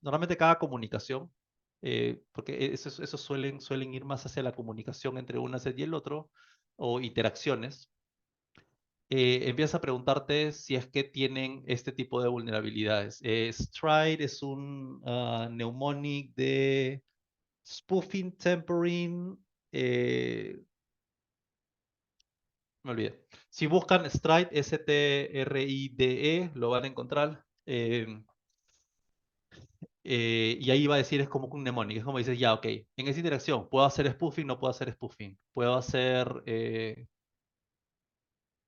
normalmente cada comunicación, porque esos suelen ir más hacia la comunicación entre un asset y el otro, o interacciones empiezas a preguntarte si es que tienen este tipo de vulnerabilidades. Stride es un mnemonic de spoofing, tempering, me olvidé. Si buscan Stride, Stride, lo van a encontrar. Y ahí va a decir, es como un mnemonic, es como dices, ya, ok, en esa interacción, ¿puedo hacer spoofing? No puedo hacer spoofing. Puedo hacer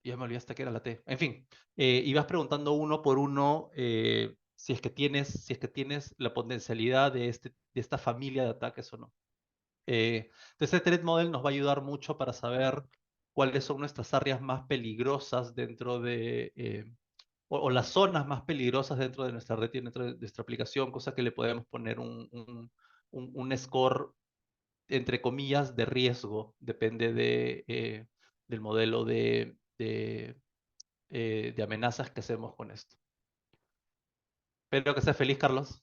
ya me olvidé hasta que era la T. En fin, y vas preguntando uno por uno si es que tienes la potencialidad de esta familia de ataques o no. Entonces, este threat model nos va a ayudar mucho para saber cuáles son nuestras áreas más peligrosas dentro o las zonas más peligrosas dentro de nuestra red y dentro de nuestra aplicación, cosa que le podemos poner un score, entre comillas, de riesgo, depende del modelo de amenazas que hacemos con esto. Espero que estés feliz, Carlos.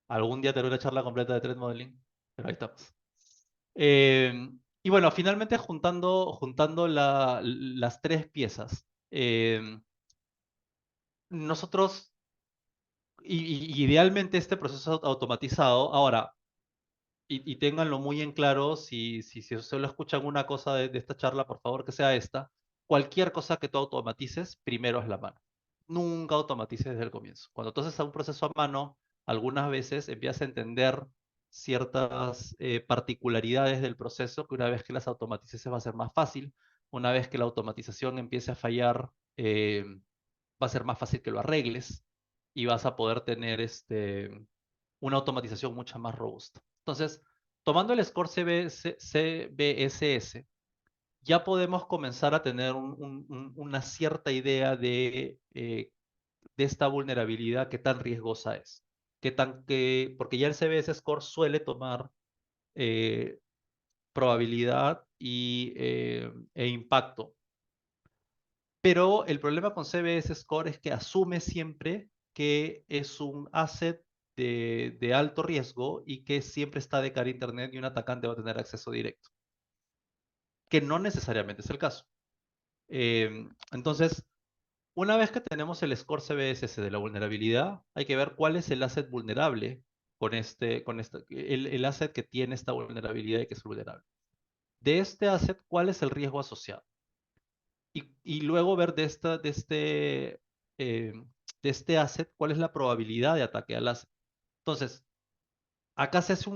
Algún día tendré una charla completa de threat modeling, pero ahí estamos. Y bueno, finalmente juntando las tres piezas. Nosotros, idealmente este proceso automatizado, ahora, y ténganlo muy en claro, si solo escuchan una cosa de esta charla, por favor que sea esta, cualquier cosa que tú automatices, primero es la mano. Nunca automatices desde el comienzo. Cuando tú haces un proceso a mano, algunas veces empiezas a entender ciertas particularidades del proceso que una vez que las automatices va a ser más fácil. Una vez que la automatización empiece a fallar, va a ser más fácil que lo arregles y vas a poder tener una automatización mucho más robusta. Entonces, tomando el score CBSS, ya podemos comenzar a tener una cierta idea de esta vulnerabilidad, qué tan riesgosa es. Porque ya el CBS Score suele tomar eh, probabilidad e impacto. Pero el problema con CBS Score es que asume siempre que es un asset de alto riesgo y que siempre está de cara a Internet y un atacante va a tener acceso directo, que no necesariamente es el caso. Entonces, una vez que tenemos el score CBSS de la vulnerabilidad, hay que ver cuál es el asset vulnerable el asset que tiene esta vulnerabilidad y que es vulnerable. De este asset, ¿cuál es el riesgo asociado? Y luego ver eh, de este asset cuál es la probabilidad de ataque al asset. Entonces, acá se hace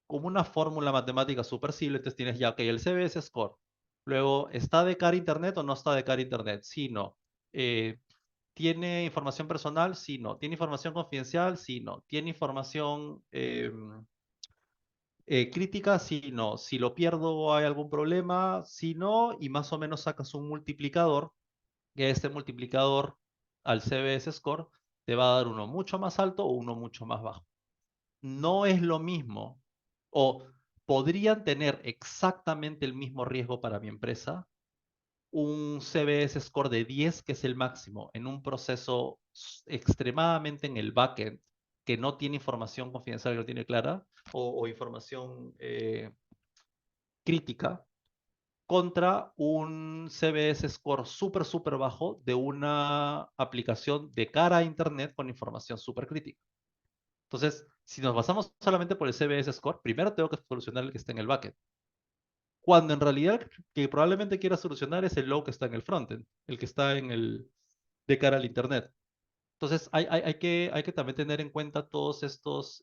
como una fórmula matemática súper simple. Entonces tienes ya, ok, el CBS score. Luego, ¿está de cara a Internet o no está de cara a Internet? Sí, no. ¿Tiene información personal? Sí, no. ¿Tiene información confidencial? Sí, no. ¿Tiene información crítica? Sí, no. Si lo pierdo, ¿hay algún problema? Sí, no. Y más o menos sacas un multiplicador, que este multiplicador al CBS score te va a dar uno mucho más alto o uno mucho más bajo. No es lo mismo, o podrían tener exactamente el mismo riesgo para mi empresa, un CBS score de 10, que es el máximo, en un proceso extremadamente en el backend, que no tiene información confidencial, que no tiene clara, o información crítica, contra un CBS score súper, súper bajo de una aplicación de cara a Internet con información súper crítica. Entonces, si nos basamos solamente por el CBS score, primero tengo que solucionar el que está en el backend. Cuando en realidad el que probablemente quiera solucionar es el low que está en el frontend, el que está de cara al Internet. Entonces, hay que también tener en cuenta todos estos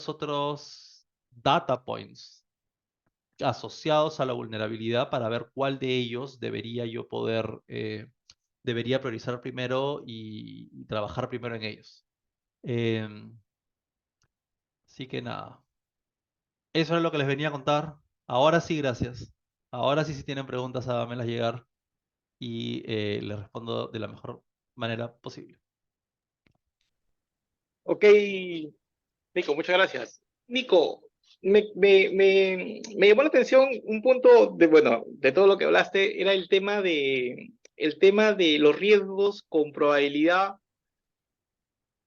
otros data points asociados a la vulnerabilidad para ver cuál de ellos debería priorizar primero y trabajar primero en ellos. Así que nada, eso es lo que les venía a contar. Ahora sí, gracias. Ahora sí, si tienen preguntas, háganmelas llegar y les respondo de la mejor manera posible. Ok, Nico, muchas gracias. Nico, me llamó la atención un punto bueno, de todo lo que hablaste, era el tema de los riesgos con probabilidad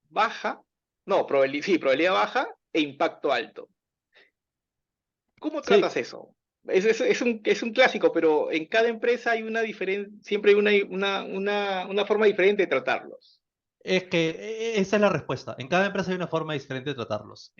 baja, no, sí, probabilidad baja e impacto alto. ¿Cómo Sí, tratas eso? Es un clásico, pero en cada empresa hay siempre hay una forma diferente de tratarlos. es que esa es la respuesta. En cada empresa hay una forma diferente de tratarlos.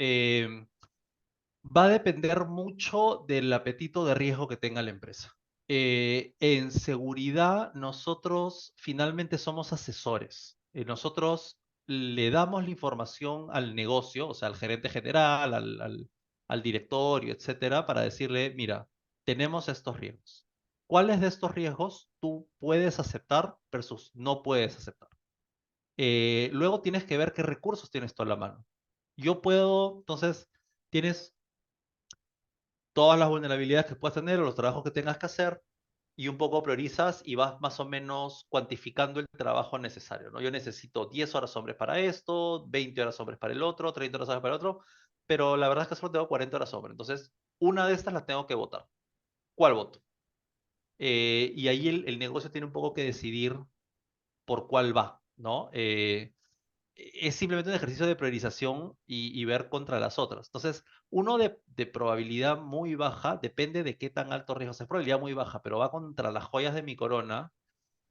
Va a depender mucho del apetito de riesgo que tenga la empresa. En seguridad, nosotros finalmente somos asesores. Nosotros le damos la información al negocio, o sea, al gerente general, al directorio, etcétera, para decirle, mira, tenemos estos riesgos. ¿Cuáles de estos riesgos tú puedes aceptar versus no puedes aceptar? Luego tienes que ver qué recursos tienes tú a la mano. Yo puedo, entonces, tienes todas las vulnerabilidades que puedas tener o los trabajos que tengas que hacer y un poco priorizas y vas más o menos cuantificando el trabajo necesario, ¿no? Yo necesito 10 horas hombres para esto, 20 horas hombres para el otro, 30 horas hombres para el otro, pero la verdad es que solo tengo 40 horas hombres. Entonces, una de estas la tengo que votar. ¿Cuál voto? Y ahí el negocio tiene un poco que decidir por cuál va, ¿no? es simplemente un ejercicio de priorización y ver contra las otras. Entonces, uno de probabilidad muy baja, depende de qué tan alto riesgo es probabilidad muy baja, pero va contra las joyas de mi corona.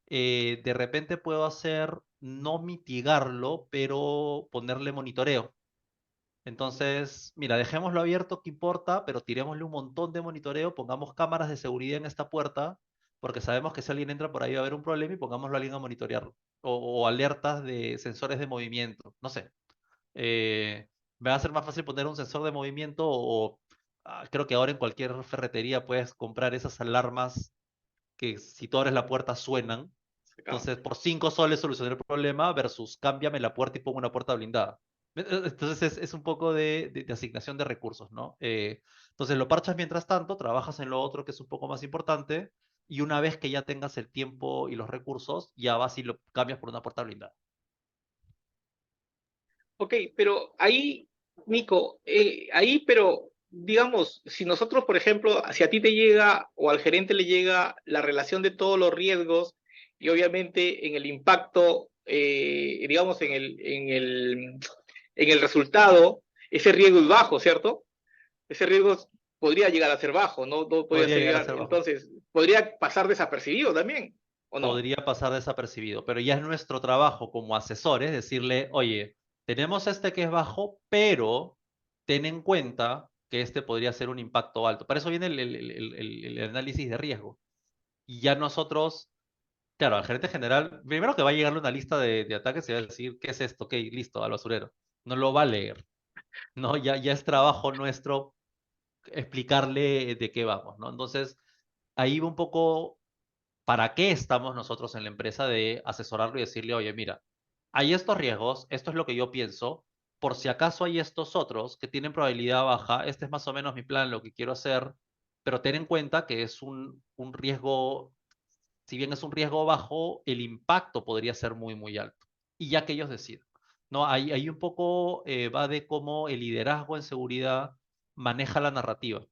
De repente puedo hacer no mitigarlo, pero ponerle monitoreo. Entonces, mira, dejémoslo abierto, ¿qué importa? Pero tirémosle un montón de monitoreo, pongamos cámaras de seguridad en esta puerta, porque sabemos que si alguien entra por ahí va a haber un problema y pongámoslo a alguien a monitorearlo. O alertas de sensores de movimiento, no sé. Me va a ser más fácil poner un sensor de movimiento creo que ahora en cualquier ferretería puedes comprar esas alarmas que si tú abres la puerta suenan. Acá. Entonces, por 5 soles solucioné el problema versus cámbiame la puerta y pongo una puerta blindada. Entonces, es un poco de asignación de recursos, ¿no? Entonces, lo parchas mientras tanto, trabajas en lo otro que es un poco más importante, y una vez que ya tengas el tiempo y los recursos, ya vas y lo cambias por una puerta blindada. Ok, pero ahí, Nico, ahí, pero digamos, si nosotros, por ejemplo, si a ti te llega o al gerente le llega la relación de todos los riesgos y obviamente en el impacto, digamos, en el resultado, ese riesgo es bajo, ¿cierto? Ese riesgo podría llegar a ser bajo, no podría Podría ser llegar a llegar, ser bajo. entonces, podría pasar desapercibido también, ¿o no? Podría pasar desapercibido, pero ya es nuestro trabajo como asesores decirle, oye, tenemos este que es bajo, pero ten en cuenta que este podría ser un impacto alto. Para eso viene el análisis de riesgo. Y ya nosotros, claro, al gerente general, primero que va a llegarle una lista de ataques y va a decir, ¿qué es esto? Ok, listo, al basurero. No lo va a leer. No, ya es trabajo nuestro explicarle de qué vamos, ¿no? Entonces, ahí va un poco para qué estamos nosotros en la empresa de asesorarlo y decirle, oye, mira, hay estos riesgos, esto es lo que yo pienso, por si acaso hay estos otros que tienen probabilidad baja, este es más o menos mi plan, lo que quiero hacer, pero ten en cuenta que es un riesgo, si bien es un riesgo bajo, el impacto podría ser muy, muy alto. Y ya que ellos decidan. ¿No? Ahí un poco va de cómo el liderazgo en seguridad maneja la narrativa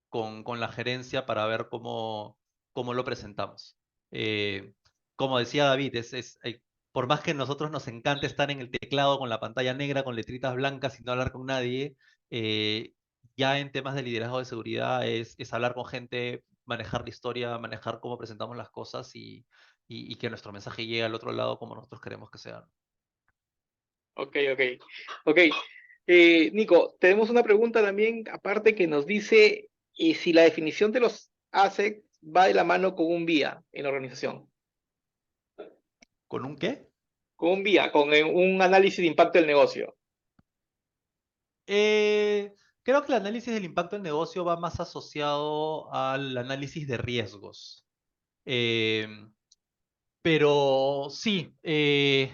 con la gerencia para ver cómo lo presentamos. Eh, Como decía David, por más que a nosotros nos encante estar en el teclado con la pantalla negra, con letritas blancas y no hablar con nadie, eh, ya en temas de liderazgo de seguridad es hablar con gente, manejar la historia, manejar cómo presentamos las cosas y que nuestro mensaje llegue al otro lado como nosotros queremos que sea. Ok, ok. Ok. Nico, tenemos una pregunta también, aparte que nos dice si la definición de los ASEC va de la mano con un vía en la organización. ¿Con un qué? Con un vía, con un análisis de impacto del negocio. Eh, Creo que el análisis del impacto del negocio va más asociado al análisis de riesgos. Eh, pero sí,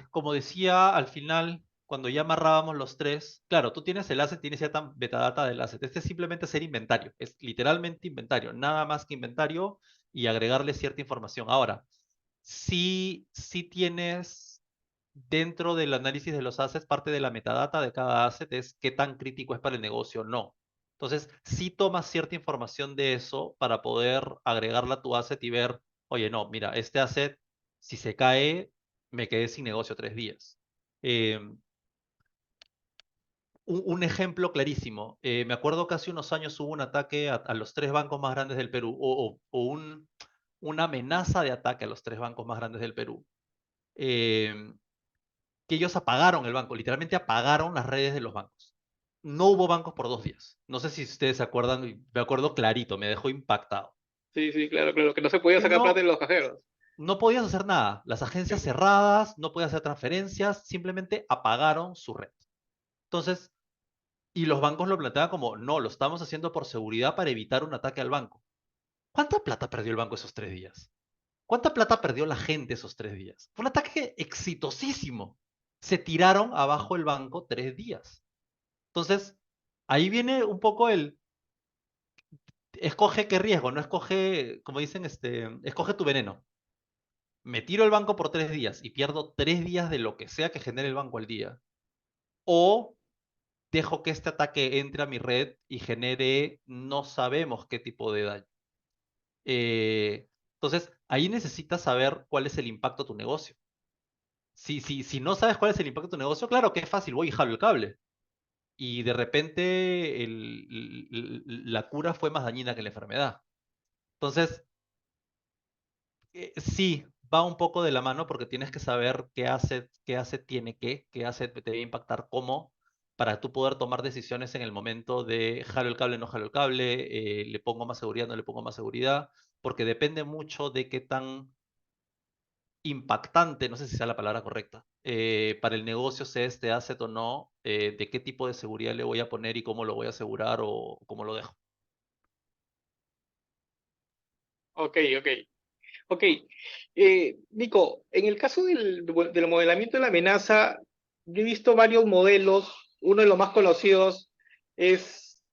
como decía al final, cuando ya amarrábamos los tres, claro, tú tienes el asset, tienes cierta metadata del asset. Este es simplemente ser inventario, es literalmente inventario, nada más que inventario y agregarle cierta información. Ahora, sí tienes dentro del análisis de los assets, parte de la metadata de cada asset es qué tan crítico es para el negocio o no. Entonces, sí tomas cierta información de eso para poder agregarla a tu asset y ver, oye, no, mira, este asset, si se cae, me quedé sin negocio 3 días. Eh, un ejemplo clarísimo. Me acuerdo que hace unos años hubo un ataque a los 3 bancos más grandes del Perú, una amenaza de ataque a los 3 bancos más grandes del Perú. Eh, que ellos apagaron el banco, literalmente apagaron las redes de los bancos. No hubo bancos por 2 días. No sé si ustedes se acuerdan, me acuerdo clarito, me dejó impactado. Sí, sí, claro, claro, que no se podía sacar plata No, de los cajeros. no podías hacer nada. Las agencias Sí. cerradas, no podías hacer transferencias, simplemente apagaron su red. Entonces, y los bancos lo planteaban como, no, lo estamos haciendo por seguridad para evitar un ataque al banco. ¿Cuánta plata perdió el banco esos 3 días? ¿Cuánta plata perdió la gente esos 3 días? Fue un ataque exitosísimo. Se tiraron abajo el banco 3 días. Entonces, ahí viene un poco escoge qué riesgo, no escoge, como dicen, escoge tu veneno. Me tiro el banco por 3 días y pierdo 3 días de lo que sea que genere el banco al día. O dejo que este ataque entre a mi red y genere no sabemos qué tipo de daño. Entonces, ahí necesitas saber cuál es el impacto a tu negocio. Si no sabes cuál es el impacto de tu negocio, claro que es fácil, voy y jalo el cable. Y de repente la cura fue más dañina que la enfermedad. Entonces, sí, va un poco de la mano porque tienes que saber qué hace tiene qué hace te debe impactar cómo, para tú poder tomar decisiones en el momento de jalo el cable, no jalo el cable, le pongo más seguridad, no le pongo más seguridad, porque depende mucho de qué tan impactante, no sé si sea la palabra correcta, para el negocio sea este asset o no, de qué tipo de seguridad le voy a poner y cómo lo voy a asegurar o cómo lo dejo. Ok, ok. Ok. Nico, en el caso del modelamiento de la amenaza, yo he visto varios modelos. Uno de los más conocidos es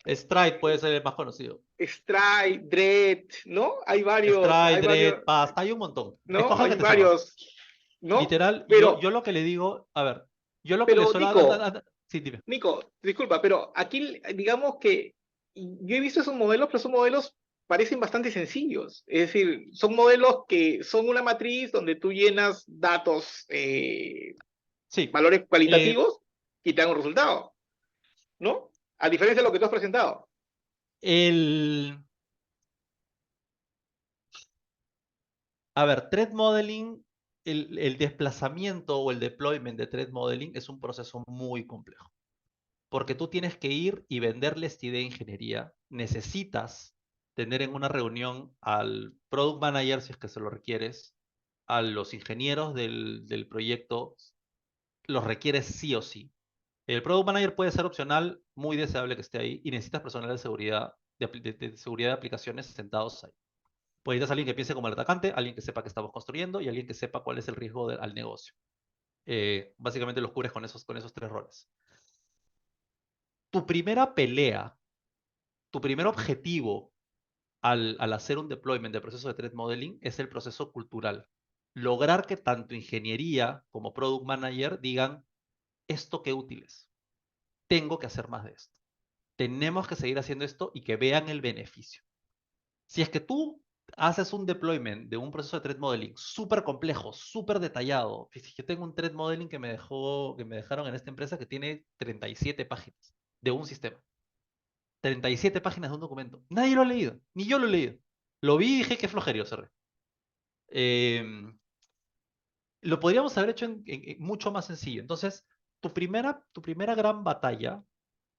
Stride puede ser el más conocido. Stride, Dread, ¿no? Stride, Dread, Past, hay un montón. ¿no? Escoja el Hay que te salva. varios, ¿no? Literal, yo Pero, lo que le digo, a ver, yo lo que le pero suelo... Nico, sí, dime. Nico, disculpa, pero aquí digamos que yo he visto esos modelos, pero esos modelos parecen bastante sencillos. Es decir, son modelos que son una matriz donde tú llenas datos, Sí. valores eh, cualitativos y te dan un resultado, ¿no? A diferencia de lo que tú has presentado. el... A ver, threat modeling, el desplazamiento o el deployment de threat modeling es un proceso muy complejo. Porque tú tienes que ir y venderle esta idea de ingeniería. Necesitas tener en una reunión al product manager, si es que se lo requieres, a los ingenieros del proyecto, los requieres sí o sí. El product manager puede ser opcional, muy deseable que esté ahí, y necesitas personal de seguridad, de seguridad de aplicaciones sentados ahí. Pues necesitas alguien que piense como el atacante, alguien que sepa qué estamos construyendo y alguien que sepa cuál es el riesgo al negocio. Básicamente los cubres con esos tres roles. Tu primera pelea, tu primer objetivo al hacer un deployment de proceso de threat modeling es el proceso cultural. Lograr que tanto ingeniería como product manager digan, ¿esto qué útil es? Tengo que hacer más de esto. Tenemos que seguir haciendo esto y que vean el beneficio. Si es que tú haces un deployment de un proceso de threat modeling súper complejo, súper detallado, yo tengo un threat modeling que me dejaron en esta empresa que tiene 37 páginas de un sistema. 37 páginas de un documento. Nadie lo ha leído, ni yo lo he leído. Lo vi y dije que flojerio, cerré. Lo podríamos haber hecho mucho más sencillo. Entonces, tu primera gran batalla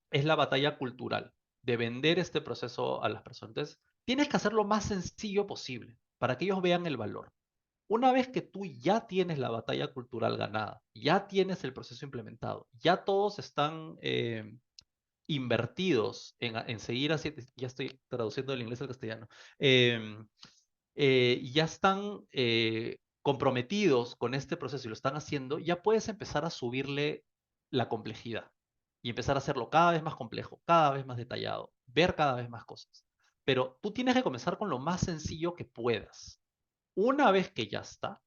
es la batalla cultural, de vender este proceso a las personas. Entonces, tienes que hacerlo lo más sencillo posible para que ellos vean el valor. Una vez que tú ya tienes la batalla cultural ganada, ya tienes el proceso implementado, ya todos están invertidos en seguir así, ya estoy traduciendo del inglés al castellano, ya están comprometidos con este proceso y lo están haciendo, ya puedes empezar a subirle la complejidad y empezar a hacerlo cada vez más complejo, cada vez más detallado, ver cada vez más cosas. Pero tú tienes que comenzar con lo más sencillo que puedas. Una vez que ya está,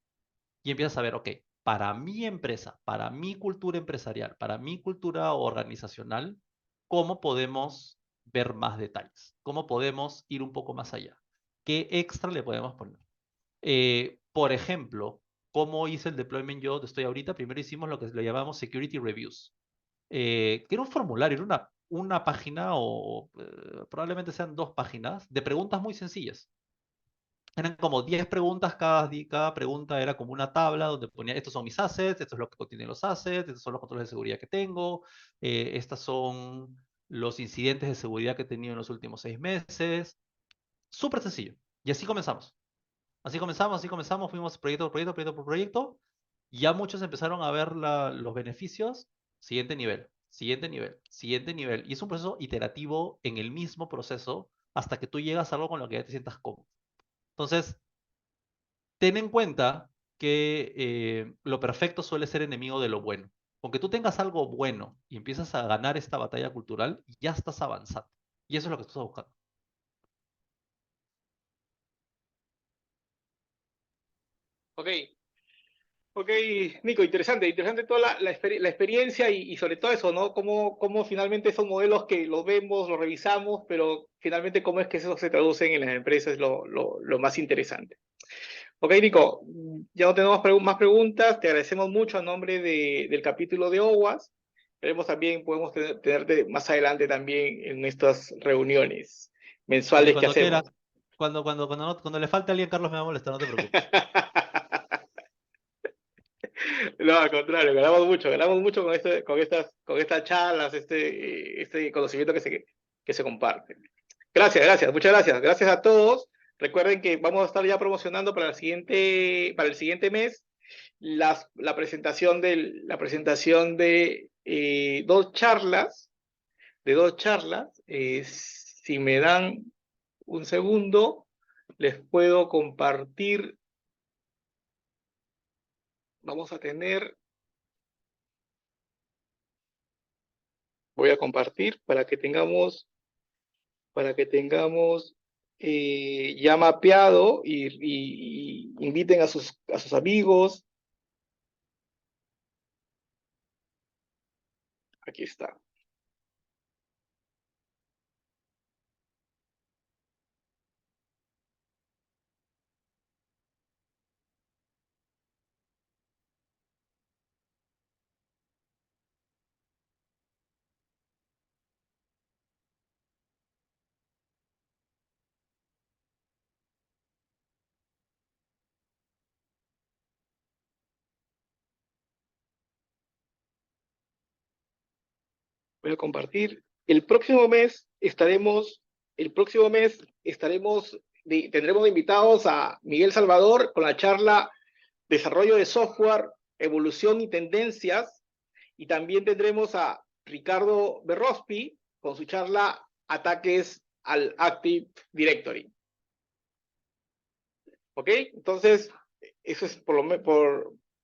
y empiezas a ver, ok, para mi empresa, para mi cultura empresarial, para mi cultura organizacional, ¿cómo podemos ver más detalles? ¿Cómo podemos ir un poco más allá? ¿Qué extra le podemos poner? Por ejemplo, ¿cómo hice el deployment yo donde estoy ahorita? Primero hicimos lo que le llamamos Security Reviews, que era un formulario, era una página o probablemente sean dos páginas de preguntas muy sencillas. Eran como 10 preguntas, cada pregunta era como una tabla donde ponía, estos son mis assets, esto es lo que contienen los assets, estos son los controles de seguridad que tengo, estas son los incidentes de seguridad que he tenido en los últimos 6 meses. Súper sencillo. Y así comenzamos, fuimos proyecto por proyecto, proyecto por proyecto. Ya muchos empezaron a ver los beneficios. Siguiente nivel, siguiente nivel, siguiente nivel. Y es un proceso iterativo en el mismo proceso hasta que tú llegas a algo con lo que ya te sientas cómodo. Entonces, ten en cuenta que lo perfecto suele ser enemigo de lo bueno. Aunque tú tengas algo bueno y empiezas a ganar esta batalla cultural, ya estás avanzando. Y eso es lo que estás buscando. Ok, ok, Nico, interesante, interesante toda la experiencia y sobre todo eso, ¿no? Cómo finalmente son modelos que los vemos, los revisamos, pero finalmente cómo es que eso se traduce en las empresas es lo más interesante. Ok, Nico, ya no tenemos más preguntas. Te agradecemos mucho a nombre del capítulo de OWASP. Esperemos también, podemos tenerte más adelante también en estas reuniones Sí, mensuales que cuando hacemos. quiera. Cuando le falte a alguien, Carlos me va a molestar, no te preocupes. No, al contrario, ganamos mucho con estas charlas, este conocimiento que se comparte. Gracias, muchas gracias. Gracias a todos. Recuerden que vamos a estar ya promocionando para el siguiente mes la presentación de dos charlas. Si me dan un segundo, les puedo compartir. Vamos a tener, voy a compartir para que tengamos ya mapeado y inviten a sus amigos. Aquí está. Voy a compartir. El próximo mes tendremos invitados a Miguel Salvador con la charla Desarrollo de Software, Evolución y Tendencias, y también tendremos a Ricardo Berrospi con su charla Ataques al Active Directory. ¿Ok? Entonces, eso es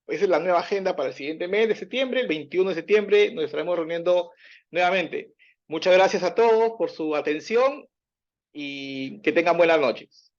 esa es la nueva agenda para el siguiente mes de septiembre. El 21 de septiembre nos estaremos reuniendo nuevamente. Muchas gracias a todos por su atención y que tengan buenas noches.